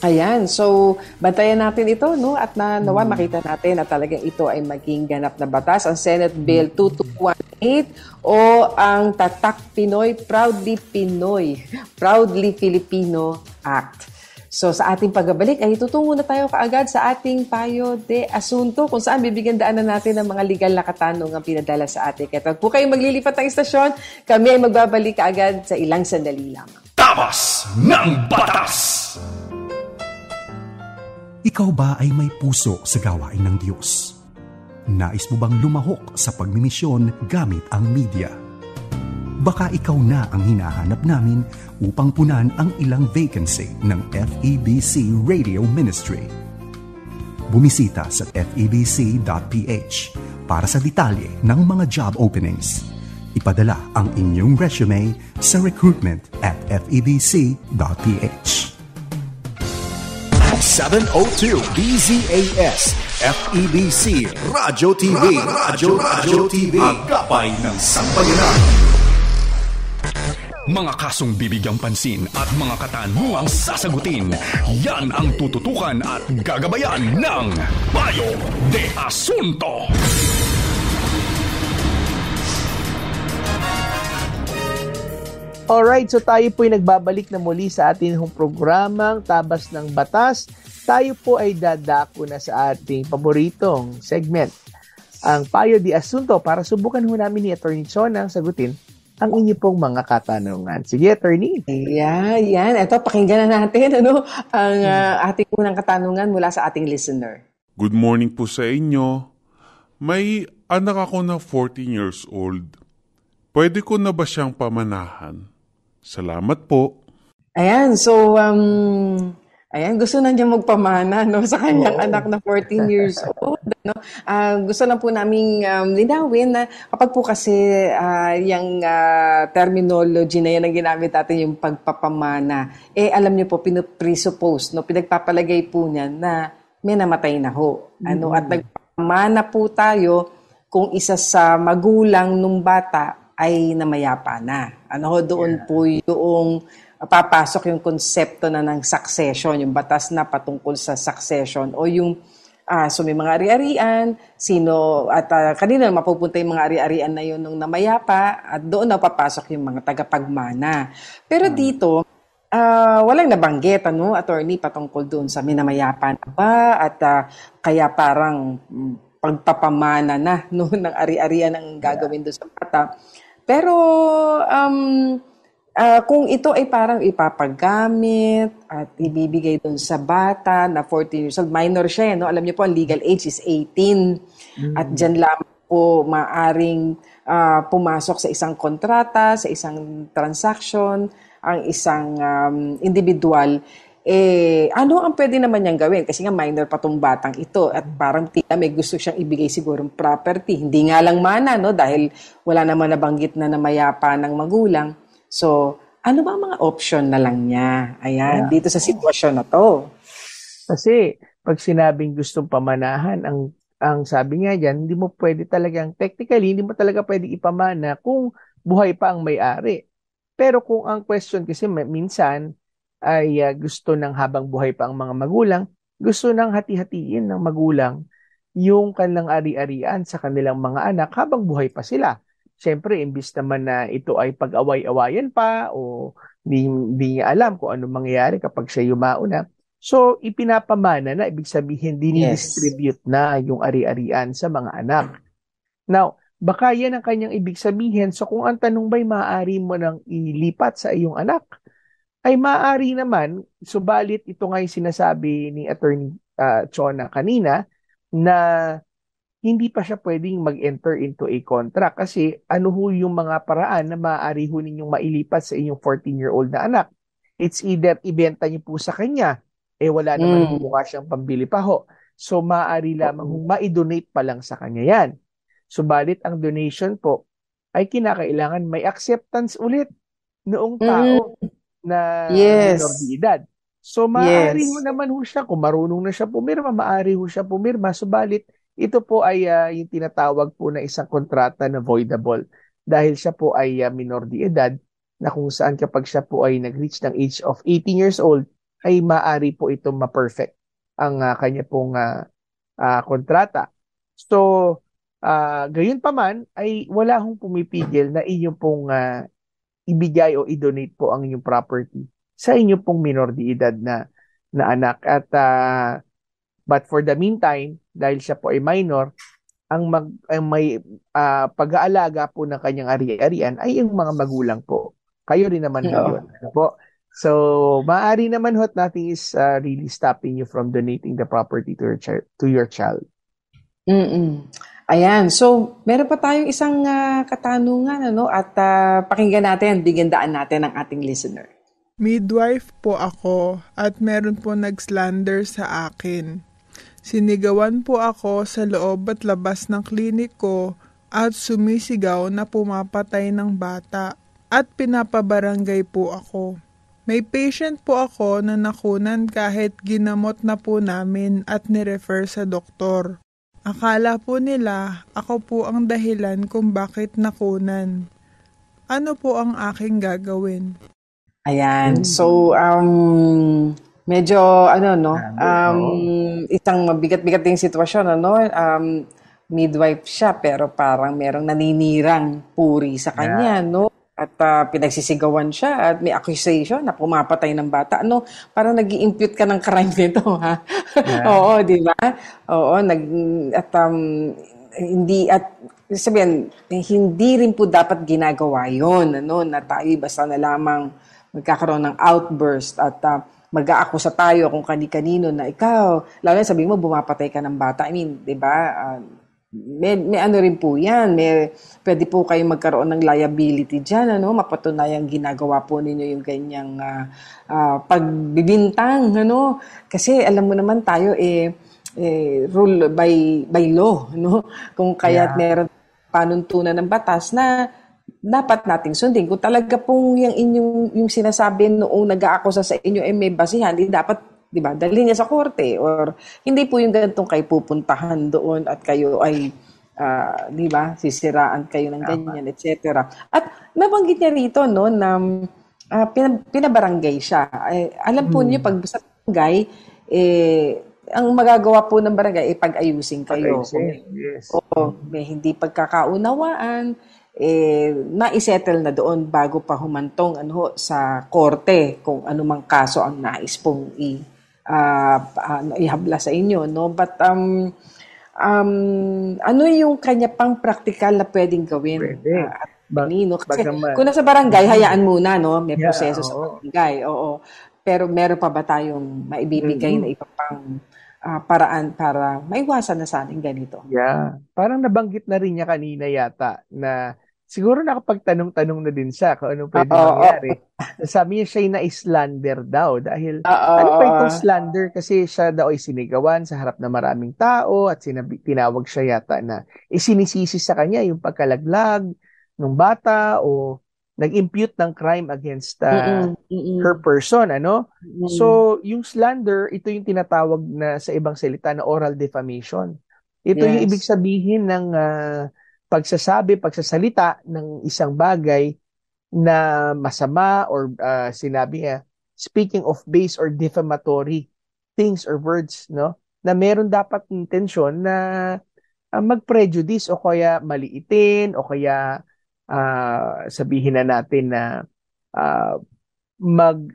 Speaker 2: Ayan, so bantayan natin ito, at nawa makita natin na talagang ito ay maging ganap na batas. Ang Senate Bill 2218 o ang Tatak Pinoy, Proudly Filipino Act. So sa ating pagbabalik ay tutungo na tayo kaagad sa ating payo de asunto kung saan bibigyan daanan natin ng mga legal na katanungang pinadala sa atin. Kaya po kayong maglilipat ng istasyon, kami ay magbabalik kaagad sa ilang sandali lamang.
Speaker 1: Tabas ng Batas! Ikaw ba ay may puso sa gawain ng Diyos? Nais mo bang lumahok sa pagmimisyon gamit ang media? Baka ikaw na ang hinahanap namin upang punan ang ilang vacancy ng FEBC Radio Ministry. Bumisita sa febc.ph para sa detalye ng mga job openings. Ipadala ang inyong resume sa recruitment@febc.ph. 702 DZAS FEBC Radyo TV. Radyo TV. Agapay ng Sambayanan. Mga kasong bibigyang pansin at mga katanungang sasagutin, yan ang tututukan at gagabayan ng Payo de Asunto.
Speaker 3: Alright, so tayo po'y nagbabalik na muli sa ating programang Tabas ng Batas. Tayo po ay dadako na sa ating paboritong segment, ang Payo de Asunto, para subukan ho namin ni Attorney Chona sagutin ang inyo pong mga katanungan. Sige, Attorney.
Speaker 2: Yan. Ito, pakinggan na natin ang ating unang katanungan mula sa ating listener.
Speaker 7: Good morning po sa inyo. May anak ako na 14 years old. Pwede ko na ba siyang pamanahan? Salamat po.
Speaker 2: Ayan, so, gusto na niya magpamana sa kanyang anak na 14 years old. Gusto lang po naming linawin na kapag po kasi yung terminology na yan ang ginamit natin, yung pagpapamana, alam niyo po, pinapresuppose, pinagpapalagay po niyan na may namatay na ho. At nagpapamana po tayo kung isa sa magulang nung bata ay namayapa na. Doon po yung papasok yung konsepto na ng succession, yung batas na patungkol sa succession o yung so may mga ari-arian, kanina mapupunta yung mga ari-arian na yun nung namayapa at doon na papasok yung mga tagapagmana. Pero dito, walang nabanggit, attorney, patungkol doon sa minamayapa na ba at kaya parang pagpapamana na ng ari-arian ang gagawin doon sa bata. Pero kung ito ay parang ipapagamit at ibibigay doon sa bata na 14 years old, minor siya, alam niyo po, ang legal age is 18. At dyan lamang po maaring pumasok sa isang kontrata, sa isang transaction, ang isang individual. Ano ang pwede naman niyang gawin? Kasi nga minor pa tong batang ito at parang may gusto siyang ibigay sigurong property. Hindi nga lang mana, dahil wala naman nabanggit na namayapa ng magulang. So, ano ba ang mga option na lang niya? Ayan, dito sa sitwasyon na to.
Speaker 3: Kasi, pag sinabing gustong pamanahan, ang sabi nga dyan, hindi mo talaga pwede ipamana kung buhay pa ang may-ari. Pero kung ang question kasi minsan ay gusto ng habang buhay pa ang mga magulang, gusto ng hati-hatiin ng magulang yung kanilang ari-arian sa kanilang mga anak habang buhay pa sila. Siyempre, imbis naman na ito ay pag-away-awayan pa o hindi niya alam kung ano mangyayari kapag siya yumauna. So, ipinapamana na, ibig sabihin, dinidistribute na yung ari-arian sa mga anak. Now, baka yan ang kanyang ibig sabihin. So, kung ang tanong ba'y maaari mo nang ilipat sa iyong anak, ay maaari naman, subalit ito nga yung sinasabi ni Attorney Chona kanina, na hindi pa siya pwedeng mag-enter into a contract kasi yung mga paraan na maaari ho ninyong mailipat sa inyong 14-year-old na anak. It's either ibenta niyo po sa kanya, wala naman mukha siyang pambili pa ho. So maaari lamang ma-donate pa lang sa kanya yan. Subalit ang donation po ay kinakailangan may acceptance ulit noong tao na minor de edad. So maaari ho naman ho siya, kung marunong na siya pumirma, maaari ho siya pumirma, subalit ito po ay yung tinatawag po na isang kontrata na voidable dahil siya po ay minor de edad na kung saan kapag siya po ay nag-reach ng age of 18 years old ay maaari po ito ma-perfect ang kanya pong kontrata. So, gayon pa man ay wala hong pumipigil na inyong pong ibigay o i-donate po ang inyong property sa inyong pong minor de edad na anak. At but for the meantime, dahil siya po ay minor, ang may pag-aalaga po ng kanyang ari-arian ay yung mga magulang po. Kayo rin naman ngayon. Po. So, maaari naman nothing is really stopping you from donating the property to your child.
Speaker 2: Ayan, so meron pa tayong isang katanungan at pakinggan natin, bigyan daan natin ang ating listener.
Speaker 8: Midwife po ako at meron po nag-slander sa akin. Sinigawan po ako sa loob at labas ng klinik ko at sumisigaw na pumapatay ng bata at pinapabarangay po ako. May patient po ako na nakunan kahit ginamot na po namin at nirefer sa doktor. Akala po nila ako po ang dahilan kung bakit nakunan. Ano po ang aking gagawin?
Speaker 2: Ayan, so medyo isang mabigat-bigat yung sitwasyon, midwife siya pero parang merong naninirang puri sa kanya, at pinagsisigawan siya at may accusation na pumapatay ng bata. Parang nag-i-impute ka ng crime nito, ha? Yeah. Oo, di ba? Oo, hindi rin po dapat ginagawa yun, na tayo basta na lamang magkakaroon ng outburst at mag-aakusa tayo kung kani-kanino na ikaw, lalo na sabihin mo, bumapatay ka ng bata. I mean, di ba? May ano rin po yan. Pwede po kayong magkaroon ng liability dyan, mapatunayang ginagawa po ninyo yung ganyang pagbibintang, Kasi alam mo naman tayo, rule by law, Kung kaya't meron panuntunan ng batas na dapat nating sundin. Kung talaga pong yung sinasabi noong nag-aakusa sa inyo may basihan, dapat, di ba, dalhin niya sa korte or hindi po yung ganitong kayo pupuntahan doon at kayo ay, di ba, sisiraan kayo ng ganyan, etc. At nabanggit niya rito, na pinabarangay siya. Alam po niyo, pag sa barangay, ang magagawa po ng barangay ay pag-ayusin kayo.
Speaker 3: Yes.
Speaker 2: May hindi pagkakaunawaan, na-isettle na doon bago pa humantong sa korte kung anumang kaso ang nais pong ihabla sa inyo, But ano yung kanya pang practical na pwedeng gawin? Kasi kung nasa barangay, hayaan muna, May proseso sa barangay, Pero meron pa ba tayong maibibigay na iba pang paraan para maiwasan na sa ating ganito?
Speaker 3: Yeah. Parang nabanggit na rin niya kanina yata na siguro nakapagtanong-tanong na din siya kung ano pwede mangyari. Sabi niya siya na slander daw dahil ano pa itong slander kasi siya daw ay sinigawan sa harap na maraming tao at tinawag siya yata na isinisisi sa kanya yung pagkalaglag ng bata o nag-impute ng crime against her person, So, yung slander, ito yung tinatawag na sa ibang salita na oral defamation. Ito yung ibig sabihin ng pagsasalita ng isang bagay na masama or sinabi niya, speaking of base or defamatory things or words, na meron dapat intensyon na mag-prejudice o kaya maliitin o kaya sabihin na natin na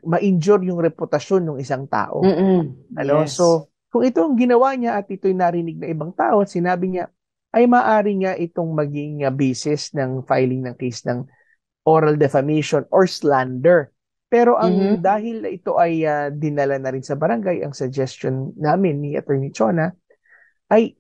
Speaker 3: ma-injure yung reputasyon ng isang tao. So, kung ito ang ginawa niya at ito'y narinig ng ibang tao at sinabi niya, ay maaari nga itong maging basis ng filing ng case ng oral defamation or slander. Pero dahil ito ay dinala na rin sa barangay, ang suggestion namin ni Attorney Chona ay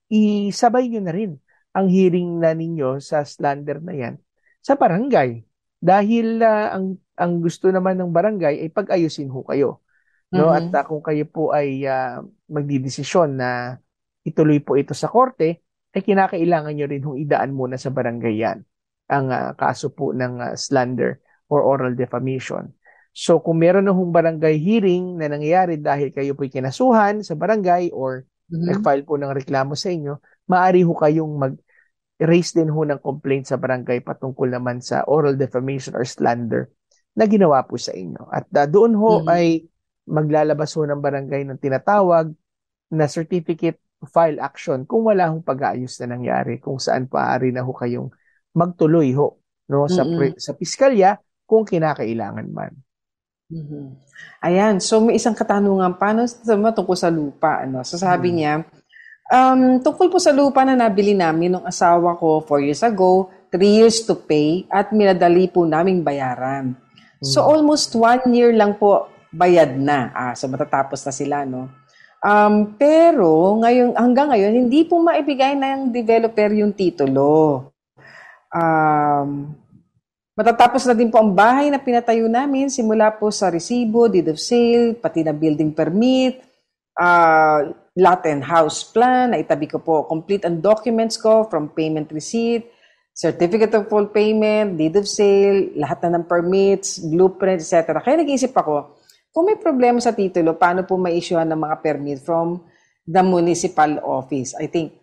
Speaker 3: isabay nyo na rin ang hearing na ninyo sa slander na yan sa barangay. Dahil ang gusto naman ng barangay ay pag-ayusin ho kayo. At kung kayo po ay magdidesisyon na ituloy po ito sa korte, ay kinakailangan nyo rin hong idaan muna sa barangay yan ang kaso po ng slander or oral defamation. So kung meron na hong barangay hearing na nangyayari dahil kayo po'y kinasuhan sa barangay or nag-file po ng reklamo sa inyo, maaari ho kayong raise din ho ng complaint sa barangay patungkol naman sa oral defamation or slander na ginawa po sa inyo. At doon ho ay maglalabas ho ng barangay ng tinatawag na certificate to file action kung wala hong pag-aayos na nangyari, kung saan paari na ho kayong magtuloy ho sa piskalya kung kinakailangan man.
Speaker 2: Ayan, so may isang katanungan pa tungkol sa lupa. So sabi niya, tungkol po sa lupa na nabili namin ng asawa ko 4 years ago, 3 years to pay at minadali po naming bayaran. So almost 1 year lang po bayad na. So matatapos na sila, Pero hanggang ngayon, hindi po maibigay ng developer yung titulo. Matatapos na din po ang bahay na pinatayo namin simula po sa resibo, deed of sale, pati na building permit, lot and house plan, naitabi ko po complete ang documents ko from payment receipt, certificate of full payment, deed of sale, lahat na ng permits, blueprint, etc. Kaya nag-iisip ako, kung may problema sa titulo, paano po ma-issuehan ng mga permit from the municipal office? I think,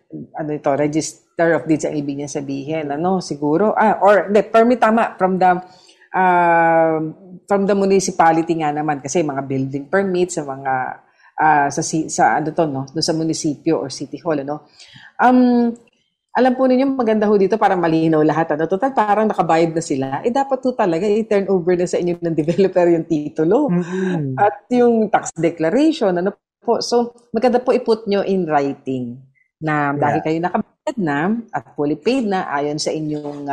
Speaker 2: register of deeds ang ibig niya sabihin. Siguro? Permit tama, from the municipality nga naman. Kasi mga building permits, sa mga, doon sa munisipyo or city hall, alam po ninyo, maganda ho dito para malinaw lahat. Total, parang nakabayad na sila. Dapat po talaga i-turn over na sa inyo ng developer yung titulo. Mm-hmm. At yung tax declaration. Po. So, maganda po i-put nyo in writing na dahil kayo nakabayad na at fully paid na ayon sa inyong,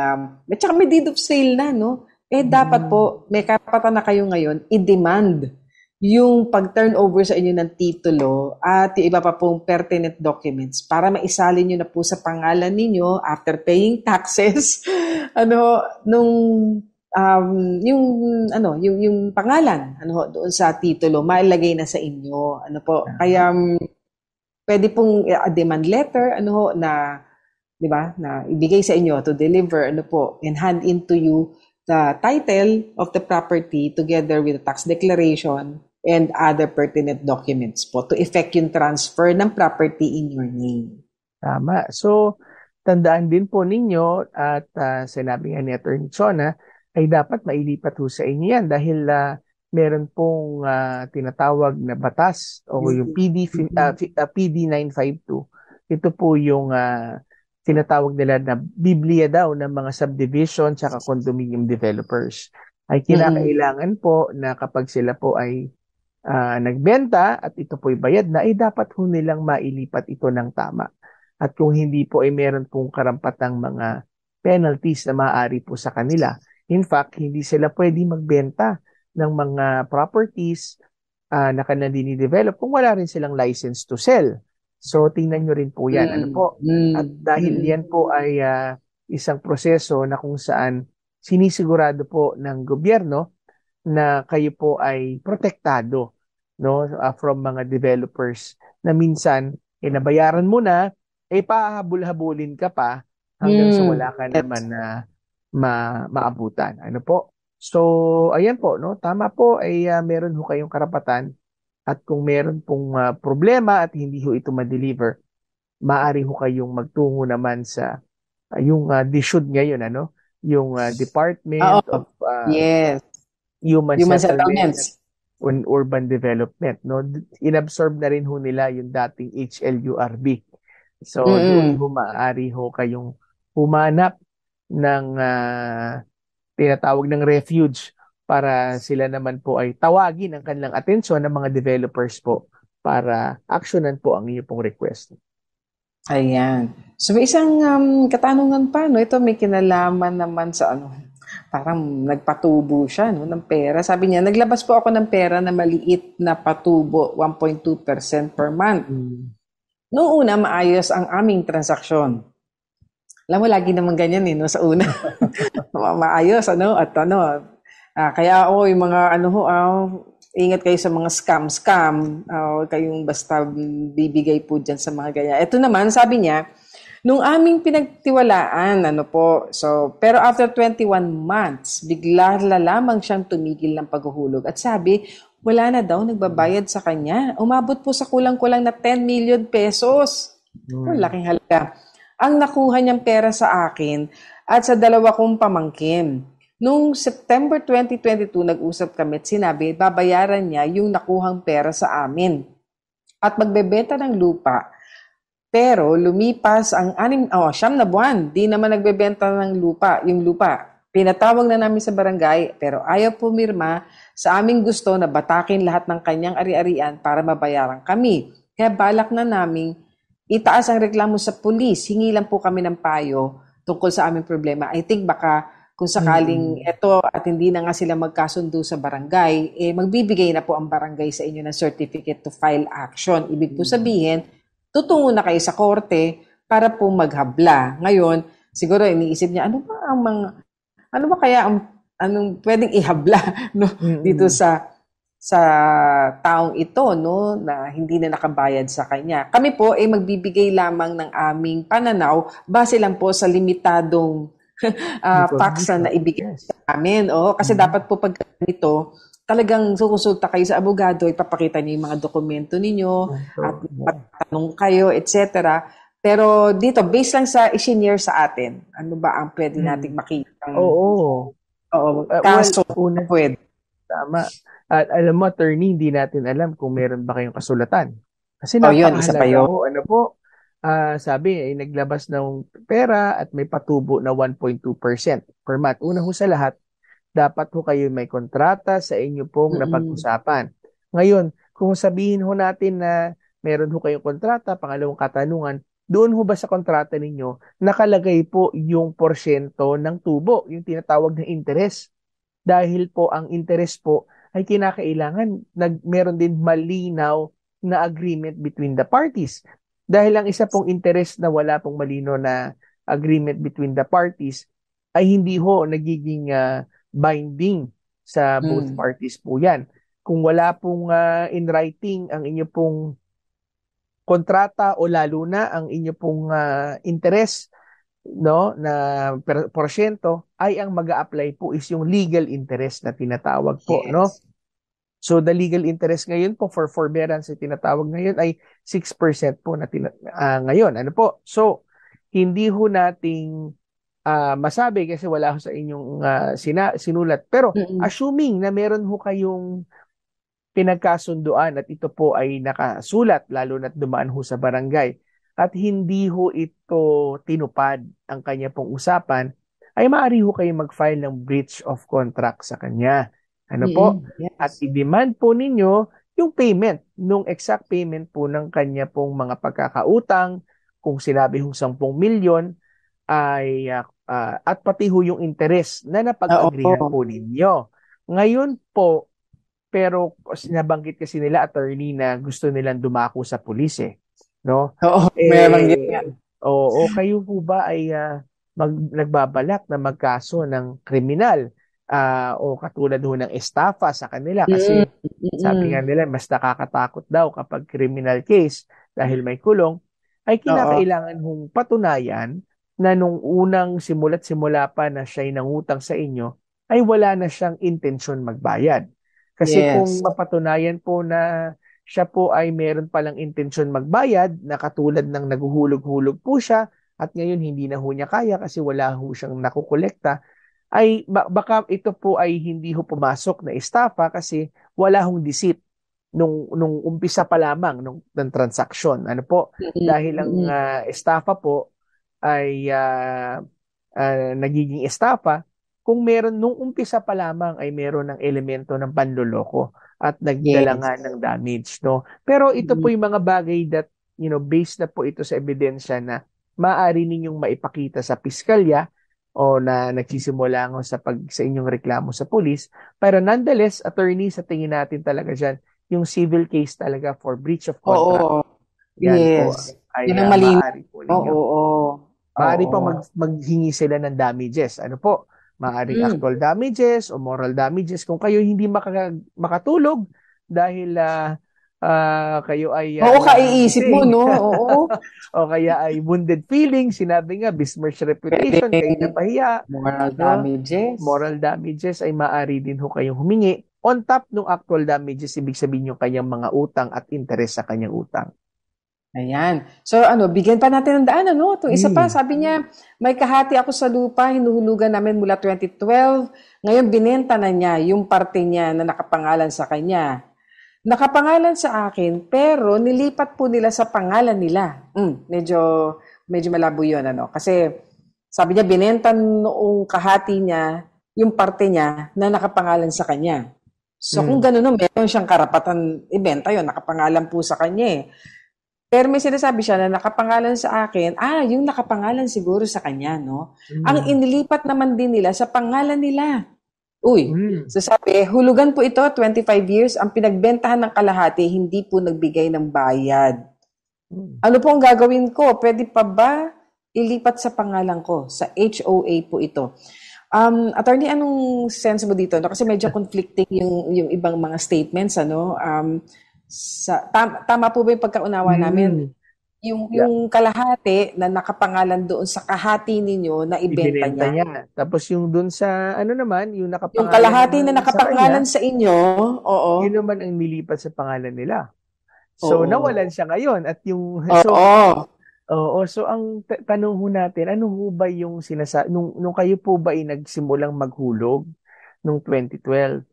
Speaker 2: tsaka may deed of sale na, dapat po, may karapatan na kayo ngayon, i-demand yung pag-turnover sa inyo ng titulo at yung iba pa pong pertinent documents para maisalin nyo na po sa pangalan ninyo after paying taxes yung pangalan doon sa titulo mailagay na sa inyo kaya pwede pong demand letter na di ba na ibigay sa inyo to deliver and hand into you the title of the property together with the tax declaration and other pertinent documents po to effect yung transfer ng property in your name.
Speaker 3: Tama. So, tandaan din po ninyo at sinabi nga ni Atty. Chona ay dapat mailipat ho sa inyo yan dahil meron pong tinatawag na batas o yung PD 952. Ito po yung tinatawag nila na Biblia daw ng mga subdivision tsaka condominium developers. Ay kinakailangan po na kapag sila po ay nagbenta at ito po'y bayad na, dapat ho nilang mailipat ito ng tama. At kung hindi po ay meron pong karampatang mga penalties na maaari po sa kanila. In fact, hindi sila pwede magbenta ng mga properties na kanilang dinidevelop kung wala rin silang license to sell. So, tingnan nyo rin po yan. At dahil yan po ay isang proseso na kung saan sinisigurado po ng gobyerno na kayo po ay protektado from mga developers na minsan nabayaran mo na pahabol-habulin ka pa hanggang sa wala ka naman na maabutan. So ayan po tama po ay meron ho kayong karapatan at kung meron pong problema at hindi ho ito ma-deliver, maaari ho kayong magtungo naman sa yung DSUD ngayon yung Department of Human Settlements and Urban Development. Inabsorb na rin ho nila yung dating HLURB. So, doon ho maaari ho kayong humanap ng tinatawag ng refuge para sila naman po ay tawagin ang kanilang atensyon ng mga developers po para aksyonan po ang inyo pong request.
Speaker 2: Ayan. So, may isang katanungan pa. Ito may kinalaman naman sa parang nagpatubo siya ng pera. Sabi niya, naglabas po ako ng pera na maliit na patubo, 1.2% per month. Noong una, maayos ang aming transaksyon. Alam mo, lagi naman ganyan sa una. Maayos, kaya yung mga ingat kayo sa mga scam. Kayong basta bibigay po dyan sa mga ganyan. Ito naman, sabi niya, nung aming pinagtiwalaan, pero after 21 months, bigla lamang siyang tumigil ng paghuhulog. At sabi, wala na daw nagbabayad sa kanya. Umabot po sa kulang-kulang na 10 million pesos. Laking halaga. Ang nakuha niyang pera sa akin at sa dalawa kong pamangkin. Noong September 2022, nag-usap kami at sinabi, babayaran niya yung nakuhang pera sa amin. At magbebenta ng lupa. Pero lumipas ang 9 na buwan, di naman nagbebenta ng yung lupa. Pinatawag na namin sa barangay, pero ayaw pumirma sa aming gusto na batakin lahat ng kanyang ari-arian para mabayaran kami. Kaya balak na namin itaas ang reklamo sa pulis. Hingi lang po kami ng payo tungkol sa aming problema. I think baka kung sakaling ito at hindi na nga sila magkasundo sa barangay, magbibigay na po ang barangay sa inyo ng certificate to file action. Ibig po sabihin, tutungo na kayo sa korte para po maghabla. Ngayon, siguro iniisip niya, ano ba kaya anong pwedeng ihabla no, dito sa taong ito, no, na hindi na nakabayad sa kanya. Kami po ay magbibigay lamang ng aming pananaw base lang po sa limitadong paksa na ibigay sa amin. Kasi dapat po pag ganito, talagang sukonsulta kayo sa abogado, ipapakita niyo yung mga dokumento ninyo at magtanong kayo, etc. Pero dito, based lang sa i-share sa atin, ano ba ang pwede nating makita?
Speaker 3: Oo.
Speaker 2: Kaso, pwede.
Speaker 3: Tama. At alam mo, attorney, hindi natin alam kung meron ba kayong kasulatan. Kasi
Speaker 2: yun, isa pa yun.
Speaker 3: Sabi, ay naglabas ng pera at may patubo na 1.2% per month. Una ho sa lahat, dapat ho kayo may kontrata sa inyo pong napag-usapan. Ngayon, kung sabihin ho natin na meron ho kayong kontrata, pangalawang katanungan, doon ho ba sa kontrata ninyo, nakalagay po yung porsyento ng tubo, yung tinatawag na interest. Dahil po ang interest po ay kinakailangan meron din malinaw na agreement between the parties. Dahil ang isa pong interest na wala pong malinaw na agreement between the parties ay hindi ho nagiging binding sa both parties po yan. Kung wala pong in writing ang inyo pong kontrata o lalo na ang inyo pong interest, no, na porsyento, ay ang mag-a-apply po is yung legal interest na tinatawag po, no? So the legal interest ngayon po for forbearance na tinatawag ngayon ay 6% po na ngayon. Ano po? So hindi ho nating masabi kasi wala ho sa inyong sinulat. Pero assuming na meron ho kayong pinagkasunduan at ito po ay nakasulat lalo na't dumaan ho sa barangay at hindi ho ito tinupad ang kanya pong usapan, ay maaari ho kayo mag-file ng breach of contract sa kanya. Ano po?
Speaker 2: Yes.
Speaker 3: At i-demand po ninyo yung payment, nung exact payment po ng kanya pong mga pagkakautang, kung sinabi hong 10 milyon, ay at pati ho yung interest na napag-agreehan po ninyo. Ngayon po, pero sinabanggit kasi nila, attorney, na gusto nilang dumako sa pulis no?
Speaker 2: Meron yan.
Speaker 3: Kayo po ba ay nagbabalak na magkaso ng kriminal o katulad ho ng estafa sa kanila? Kasi sabi nga nila, mas nakakatakot daw kapag criminal case dahil may kulong, ay kinakailangan hong patunayan na nung unang simula pa na siya'y nangutang sa inyo, ay wala na siyang intensyon magbayad. Kasi kung mapatunayan po na siya po ay meron palang intensyon magbayad, na katulad ng naguhulog-hulog po siya, at ngayon hindi na ho niya kaya kasi wala ho siyang nakukolekta, ay baka ito po ay hindi ho pumasok na estafa kasi wala hong deceit nung umpisa pa lamang ng transaksyon. Ano po? Dahil ang estafa po ay nagiging estafa kung meron nung umpisa pa lamang ay meron ng elemento ng panloloko at nagdala nga ng damage, no? Pero ito po yung mga bagay that, based na po ito sa ebidensya na maaari ninyong maipakita sa piskalya o na nagsisimula nga sa inyong reklamo sa pulis. Pero nonetheless, attorney, sa tingin natin talaga dyan, yung civil case talaga for breach of contract. Yan po ay maaari po ninyo. Maaari po maghingi sila ng damages. Ano po? Maaring actual damages o moral damages kung kayo hindi makatulog dahil kayo ay
Speaker 2: kaiisip mo, no?
Speaker 3: O kaya ay wounded feelings, sinabi nga besmirched reputation, kayo napahiya. Moral damages ay maaari din ho kayong humingi on top ng actual damages, ibig sabihin yung kanyang mga utang at interest sa kanyang utang.
Speaker 2: Ayan. So bigyan pa natin ng daan, ano? Itong isa pa, sabi niya, may kahati ako sa lupa, hinuhulugan namin mula 2012. Ngayon, binenta na niya yung parte niya na nakapangalan sa kanya. Nakapangalan sa akin, pero nilipat po nila sa pangalan nila. Medyo malabo yun, ano? Kasi sabi niya, binenta noong kahati niya yung parte niya na nakapangalan sa kanya. So kung gano'n, meron siyang karapatan ibenta yun, nakapangalan po sa kanya . Pero may sinasabi siya na nakapangalan sa akin, yung nakapangalan siguro sa kanya, no? Ang inilipat naman din nila sa pangalan nila. So sabi, hulugan po ito, 25 years, ang pinagbentahan ng kalahati, hindi po nagbigay ng bayad. Ano po ang gagawin ko? Pwede pa ba ilipat sa pangalan ko? Sa HOA po ito. Attorney, anong sense mo dito? No? Kasi medyo conflicting yung ibang mga statements. Ano? Tama po ba yung pagkaunawa namin? Yung kalahati na nakapangalan doon sa kahati ninyo na ibenta niya.
Speaker 3: Tapos yung doon sa naman, yung nakapangalan. Yung
Speaker 2: kalahati na nakapangalan sa inyo,
Speaker 3: yun naman ang nilipat sa pangalan nila. So nawalan siya ngayon at yung so ang tanong ho natin, ano ho ba yung nung kayo po ba ay nagsimulang maghulog nung 2012?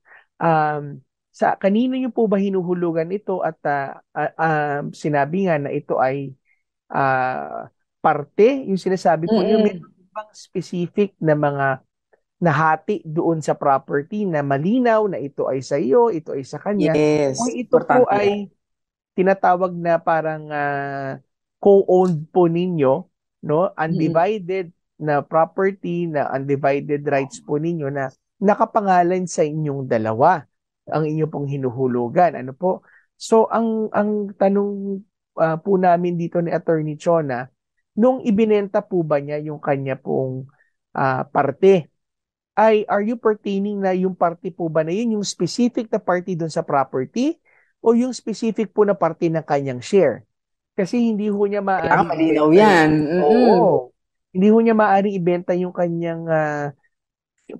Speaker 3: Sa kanino niyo po ba hinuhulugan ito at sinabi nga na ito ay parte, yung sinasabi po niyo, may ibang specific na mga nahati doon sa property na malinaw na ito ay sa iyo, ito ay sa kanya.
Speaker 2: Yes,
Speaker 3: o ito po ay tinatawag na parang co-owned po ninyo, no? Undivided na property, na undivided rights po ninyo na nakapangalan sa inyong dalawa ang inyo pong hinuhulugan. Ano po? So, ang tanong po namin dito ni Attorney Chona, nung ibinenta po ba niya yung kanya pong parte, are you pertaining na yung parte po ba na yun, yung specific na party doon sa property, o yung specific po na parte ng kanyang share? Kasi hindi ho niya maaaring
Speaker 2: malinaw yan.
Speaker 3: Hindi ho niya maaaring ibenta yung kanyang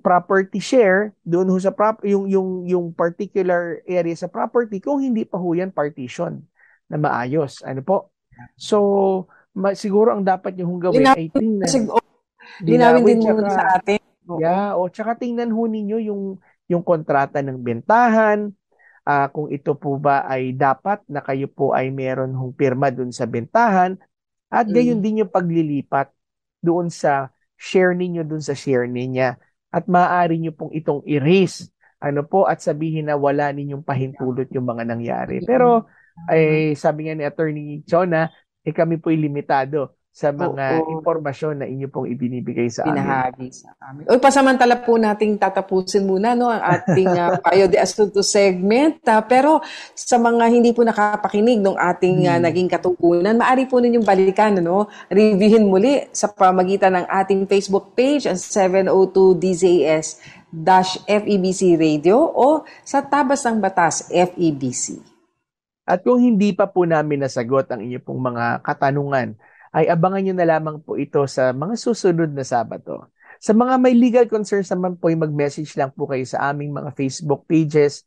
Speaker 3: property share doon ho sa yung particular area sa property kung hindi pa ho yan partition na maayos. Ano po? So, siguro ang dapat niyo hong gawin ay tingnan.
Speaker 2: Linawin din muna sa atin.
Speaker 3: Tsaka tingnan ho ninyo yung kontrata ng bentahan, kung ito po ba ay dapat na kayo po ay meron hong pirma doon sa bentahan, at gayon din yung paglilipat doon sa share ninyo doon sa share niya. At maaari nyo pong itong erase, at sabihin na wala ninyong pahintulot yung mga nangyari. Pero, sabi nga ni Attorney Chona, kami po'y limitado sa mga impormasyon na inyo pong ibinibigay sa amin.
Speaker 2: Pinahagi sa amin. Pasamantala po nating tatapusin muna ang ating Payo de Asunto segment. Pero sa mga hindi po nakapakinig ng ating naging katungkulan, maaari po ninyong balikan, reviewin muli sa pamagitan ng ating Facebook page, ang 702 DZAS-FEBC Radio o sa Tabas ng Batas FEBC.
Speaker 3: At kung hindi pa po namin nasagot ang inyo pong mga katanungan, ay abangan nyo na lamang po ito sa mga susunod na Sabado. Sa mga may legal concerns naman po, mag-message lang po kayo sa aming mga Facebook pages.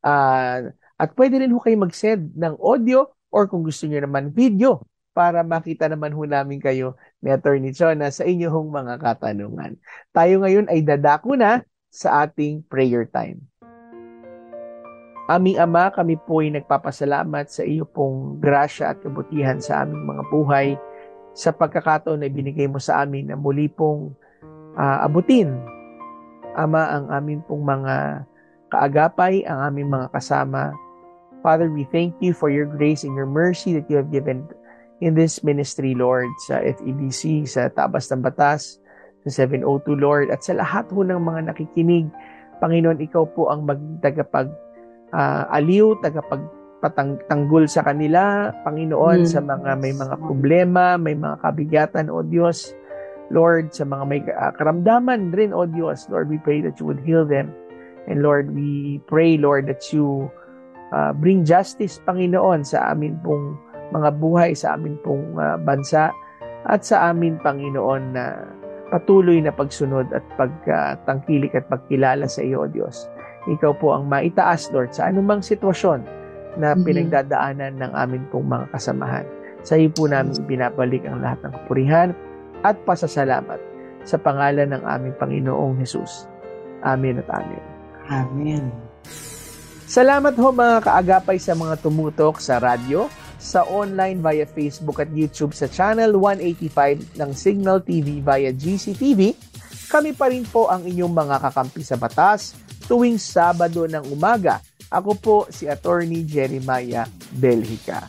Speaker 3: At pwede rin ho kayo mag-send ng audio or kung gusto nyo naman video para makita naman ho namin kayo ni Attorney Chona sa inyong mga katanungan. Tayo ngayon ay dadako na sa ating prayer time. Aming Ama, kami po ay nagpapasalamat sa iyo pong grasya at kabutihan sa aming mga buhay, sa pagkakataon na ibinigay mo sa amin na muli pong abutin, Ama, ang aming pong mga kaagapay, ang aming mga kasama. Father, we thank you for your grace and your mercy that you have given in this ministry, Lord, sa FEBC, sa Tabas ng Batas, sa 702, Lord, at sa lahat ho ng mga nakikinig. Panginoon, ikaw po ang aliw, tagapagtanggol sa kanila, Panginoon, sa mga may mga problema, may mga kabigatan, O Diyos. Lord, sa mga may karamdaman rin, O Diyos, Lord, we pray that you would heal them. And Lord, we pray, Lord, that you bring justice, Panginoon, sa amin pong mga buhay, sa amin pong bansa, at sa amin, Panginoon, na patuloy na pagsunod at pagtangkilik at pagkilala sa iyo, O Diyos. Ikaw po ang maitaas, Lord, sa anumang sitwasyon na pinagdadaanan ng amin pong mga kasamahan. Sa iyo po namin binabalik ang lahat ng kapurihan at pasasalamat sa pangalan ng aming Panginoong Hesus. Amen at amen.
Speaker 2: Amen.
Speaker 3: Salamat ho mga kaagapay sa mga tumutok sa radyo, sa online via Facebook at YouTube sa Channel 185 ng Signal TV via GCTV. Kami pa rin po ang inyong mga kakampi sa batas tuwing Sabado ng umaga. Ako po si Attorney Jeremiah Belhica.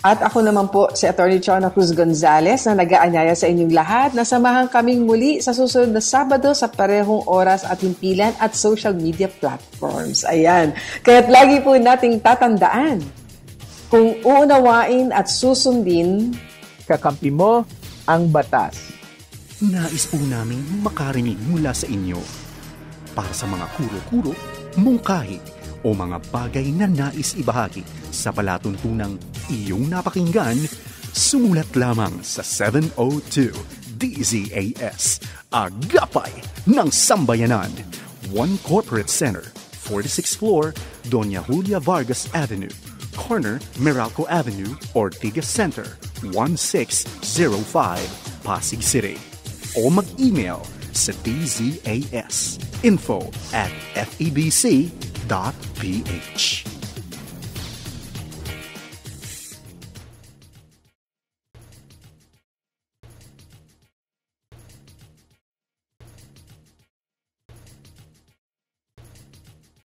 Speaker 2: At ako naman po si Atty. Chona Cruz Gonzales na nag-aanyaya sa inyong lahat na samahan kaming muli sa susunod na Sabado sa parehong oras at himpilan at social media platforms. Ayan. Kaya't lagi po nating tatandaan, kung uunawain at susundin,
Speaker 3: Kakampi mo ang batas.
Speaker 1: Nais po namin makarinig mula sa inyo para sa mga kuro-kuro, mungkahi o mga bagay na nais ibahagi sa palatuntunang iyong napakinggan, sumulat lamang sa 702 DZAS, Agapay ng Sambayanan, 1 Corporate Center, 46th floor, Doña Julia Vargas Avenue, corner Meralco Avenue, Ortigas Center, 1605, Pasig City. O mag-email sa dzas info@febc.ph.